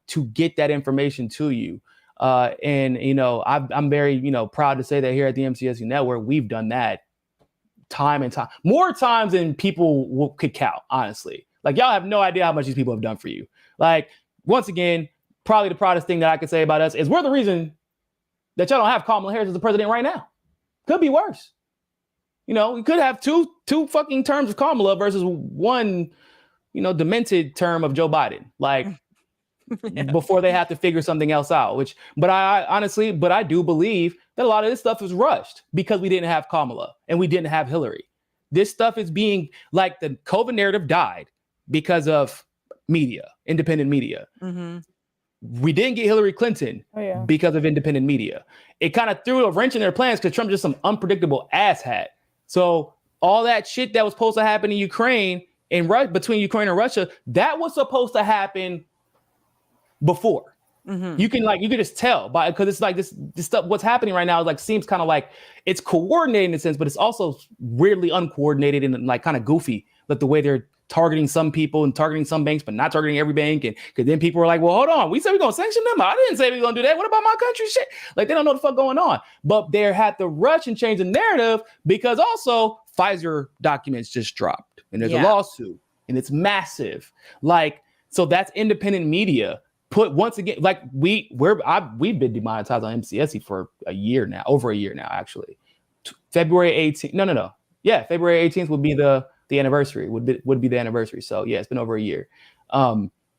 Speaker 4: to get that information to you. And you know, I'm very proud to say that here at the MCSU Network we've done that time and time, more times than people could count. Honestly, like y'all have no idea how much these people have done for you. Like once again, probably the proudest thing that I could say about us is we're the reason that y'all don't have Kamala Harris as the president right now. Could be worse. You know, we could have two fucking terms of Kamala versus one, demented term of Joe Biden. Like before they have to figure something else out. But I do believe that a lot of this stuff is rushed because we didn't have Kamala and we didn't have Hillary. This stuff is being like the COVID narrative died because of media, independent media.
Speaker 3: Mm-hmm.
Speaker 4: We didn't get Hillary Clinton because of independent media. It kind of threw a wrench in their plans because Trump's just some unpredictable asshat. So all that shit that was supposed to happen in Ukraine and between Ukraine and Russia, that was supposed to happen before.
Speaker 3: Mm-hmm.
Speaker 4: You can just tell because it's like this stuff. What's happening right now seems kind of like it's coordinated in a sense, but it's also weirdly uncoordinated and like kind of goofy. Like the way they're targeting some people and targeting some banks, but not targeting every bank. And because then people are like, well, hold on, we said we're gonna sanction them. I didn't say we are gonna do that. What about my country? Shit, like they don't know what the fuck going on. But they had to rush and change the narrative because also Pfizer documents just dropped and there's a lawsuit and it's massive. So that's independent media. Put once again, like we've been demonetized on MCSE for over a year now, actually. February 18th. No. Yeah, February 18th would be the anniversary, would be the anniversary. So yeah, it's been over a year.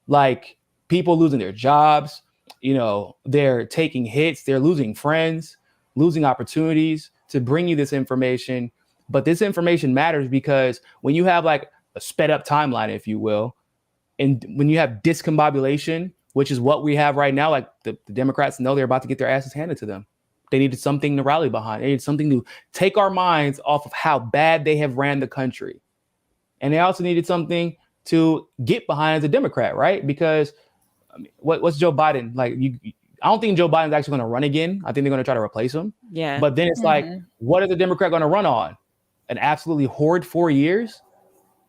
Speaker 4: Like people losing their jobs, they're taking hits, they're losing friends, losing opportunities to bring you this information. But this information matters because when you have like a sped up timeline, if you will, and when you have discombobulation, which is what we have right now, like the Democrats know they're about to get their asses handed to them. They needed something to rally behind. They needed something to take our minds off of how bad they have ran the country. And they also needed something to get behind as a Democrat, right? Because I mean, what's Joe Biden like? I don't think Joe Biden's actually going to run again. I think they're going to try to replace him.
Speaker 3: Yeah.
Speaker 4: But then it's like, what is a Democrat going to run on? An absolutely horrid 4 years?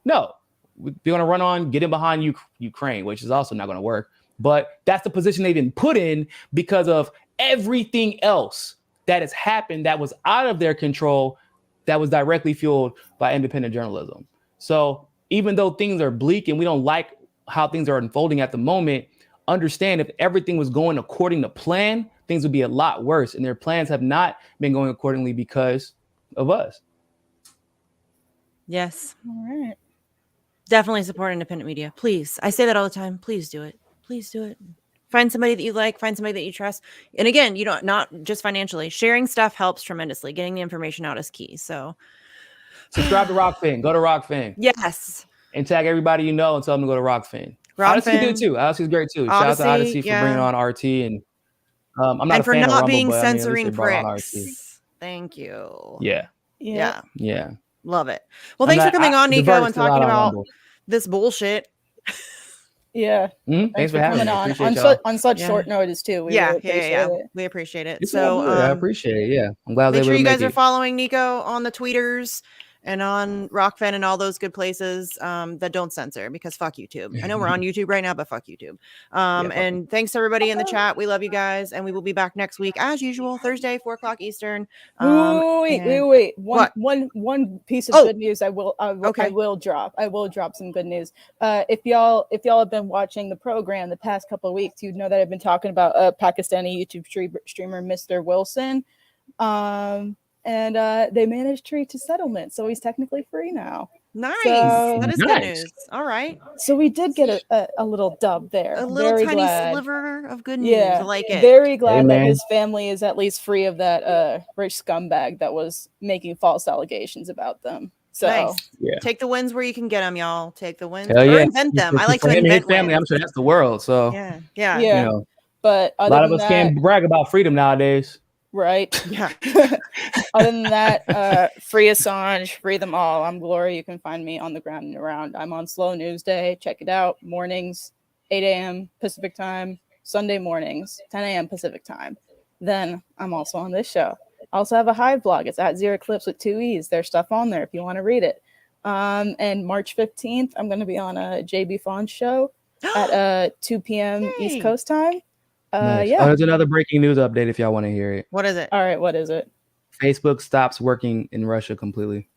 Speaker 4: No. They're going to run on getting behind Ukraine, which is also not going to work. But that's the position they've been put in because of everything else that has happened that was out of their control, that was directly fueled by independent journalism. So even though things are bleak and we don't like how things are unfolding at the moment, understand if everything was going according to plan, things would be a lot worse. And their plans have not been going accordingly because of us.
Speaker 3: Yes.
Speaker 2: All right.
Speaker 3: Definitely support independent media. Please. I say that all the time. Please do it. Please do it. Find somebody that you like, find somebody that you trust. And again, you don't, not just financially, sharing stuff helps tremendously. Getting the information out is key. So
Speaker 4: subscribe to Rockfin. Go to Rockfin.
Speaker 3: Yes.
Speaker 4: And tag everybody you know and tell them to go to Rockfin.
Speaker 3: Rockfin.
Speaker 4: Odyssey's good too. Odyssey's great too. Shout out to Odyssey for bringing on RT and I'm not
Speaker 3: and
Speaker 4: a
Speaker 3: for
Speaker 4: fan
Speaker 3: not
Speaker 4: of Rumble,
Speaker 3: being
Speaker 4: but,
Speaker 3: censoring
Speaker 4: I mean,
Speaker 3: pricks. Thank you.
Speaker 4: Yeah.
Speaker 2: Yeah.
Speaker 3: Love it. Well, thanks for coming on, Nico, and talking about
Speaker 4: Rumble.
Speaker 3: this bullshit.
Speaker 2: Yeah.
Speaker 4: Thanks for having me.
Speaker 2: On such short notice too. We really appreciate it.
Speaker 3: We appreciate it.
Speaker 4: It's
Speaker 3: so
Speaker 4: I appreciate it. Yeah. I'm glad
Speaker 3: make sure you guys are
Speaker 4: it.
Speaker 3: following Nico on the tweeters and on Rockfin and all those good places that don't censor, because fuck YouTube. I know we're on YouTube right now, but fuck YouTube. And thanks to everybody in the chat. We love you guys, and we will be back next week as usual, Thursday, 4:00 Eastern.
Speaker 2: Wait. One piece of good news. I will drop. I will drop some good news. If y'all have been watching the program the past couple of weeks, you'd know that I've been talking about Pakistani YouTube streamer Mr. Wilson. And they managed to reach a settlement, so he's technically free now.
Speaker 3: Nice.
Speaker 2: So,
Speaker 3: that is good news. All right.
Speaker 2: So we did get a little dub there.
Speaker 3: A little tiny sliver of good news.
Speaker 2: Yeah,
Speaker 3: I like it.
Speaker 2: Very glad that his family is at least free of that rich scumbag that was making false allegations about them. So
Speaker 3: nice. Take the wins where you can get them, y'all. Take the wins.
Speaker 4: Or
Speaker 3: invent them. I like to invent
Speaker 4: family. I'm sure that's the world. So
Speaker 3: yeah.
Speaker 2: You
Speaker 4: know,
Speaker 2: but
Speaker 4: a lot of us can't brag about freedom nowadays.
Speaker 2: Right.
Speaker 3: Yeah.
Speaker 2: Other than that, free Assange, free them all. I'm Glory. You can find me on the ground and around. I'm on Slow News Day. Check it out. Mornings, 8 a.m. Pacific time. Sunday mornings, 10 a.m. Pacific time. Then I'm also on this show. I also have a Hive blog. It's at Zero Clips with 2 E's. There's stuff on there if you want to read it. And March 15th, I'm going to be on a JB Fawn show at 2 p.m. East Coast time.
Speaker 4: Nice. There's another breaking news update if y'all want to hear it.
Speaker 3: What is it?
Speaker 2: All right, what is it?
Speaker 4: Facebook stops working in Russia completely.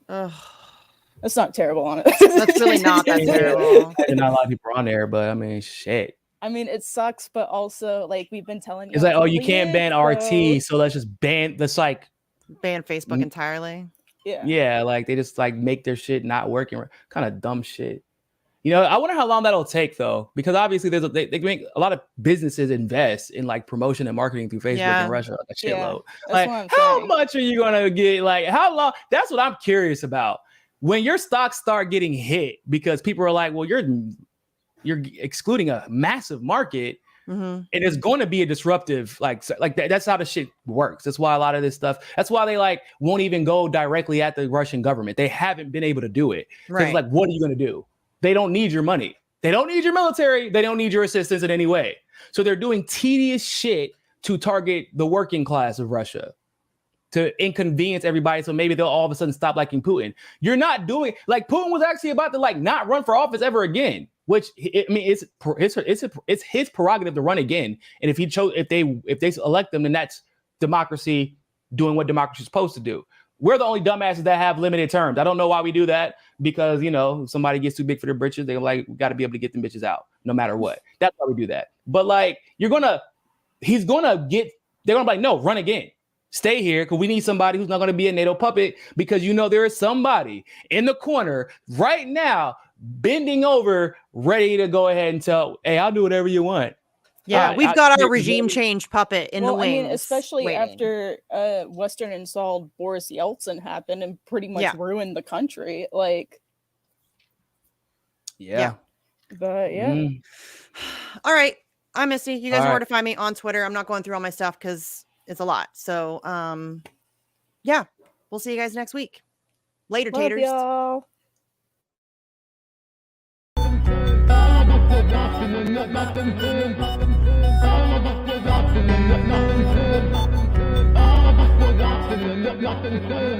Speaker 2: That's not terrible on it.
Speaker 3: That's really not that terrible.
Speaker 4: Not a lot of people are on there, but I mean, shit.
Speaker 2: I mean, it sucks, but also like we've been telling you.
Speaker 4: It's like, oh, you can't ban RT, so let's just ban. Let's like
Speaker 3: ban Facebook entirely.
Speaker 2: Yeah,
Speaker 4: like they just like make their shit not working. Kind of dumb shit. You know, I wonder how long that'll take though, because obviously they make a lot of businesses invest in like promotion and marketing through Facebook in Russia. A shitload. Like, how much are you gonna get? Like, how long? That's what I'm curious about. When your stocks start getting hit because people are like, well, you're excluding a massive market, and it's going to be a disruptive like that. That's how the shit works. That's why a lot of this stuff. That's why they like won't even go directly at the Russian government. They haven't been able to do it. Right. Like, what are you gonna do? They don't need your money. They don't need your military. They don't need your assistance in any way. So they're doing tedious shit to target the working class of Russia, to inconvenience everybody. So maybe they'll all of a sudden stop liking Putin. You're not doing like Putin was actually about to like not run for office ever again, which I mean, it's his prerogative to run again. And if they elect them, then that's democracy doing what democracy is supposed to do. We're the only dumbasses that have limited terms. I don't know why we do that, because, you know, if somebody gets too big for their britches, they're like, we got to be able to get them bitches out no matter what. That's why we do that. But like, they're going to be like, no, run again. Stay here because we need somebody who's not going to be a NATO puppet, because, you know, there is somebody in the corner right now bending over, ready to go ahead and tell, hey, I'll do whatever you want.
Speaker 3: Yeah, we've got our regime change puppet in the wings. I mean,
Speaker 2: especially after Western installed Boris Yeltsin happened and pretty much ruined the country. Like, but
Speaker 3: all right, I'm Misty. You guys know where to find me on Twitter. I'm not going through all my stuff because It's a lot. So, yeah, we'll see you guys next week. Later,
Speaker 2: Love
Speaker 3: taters.
Speaker 2: y'all.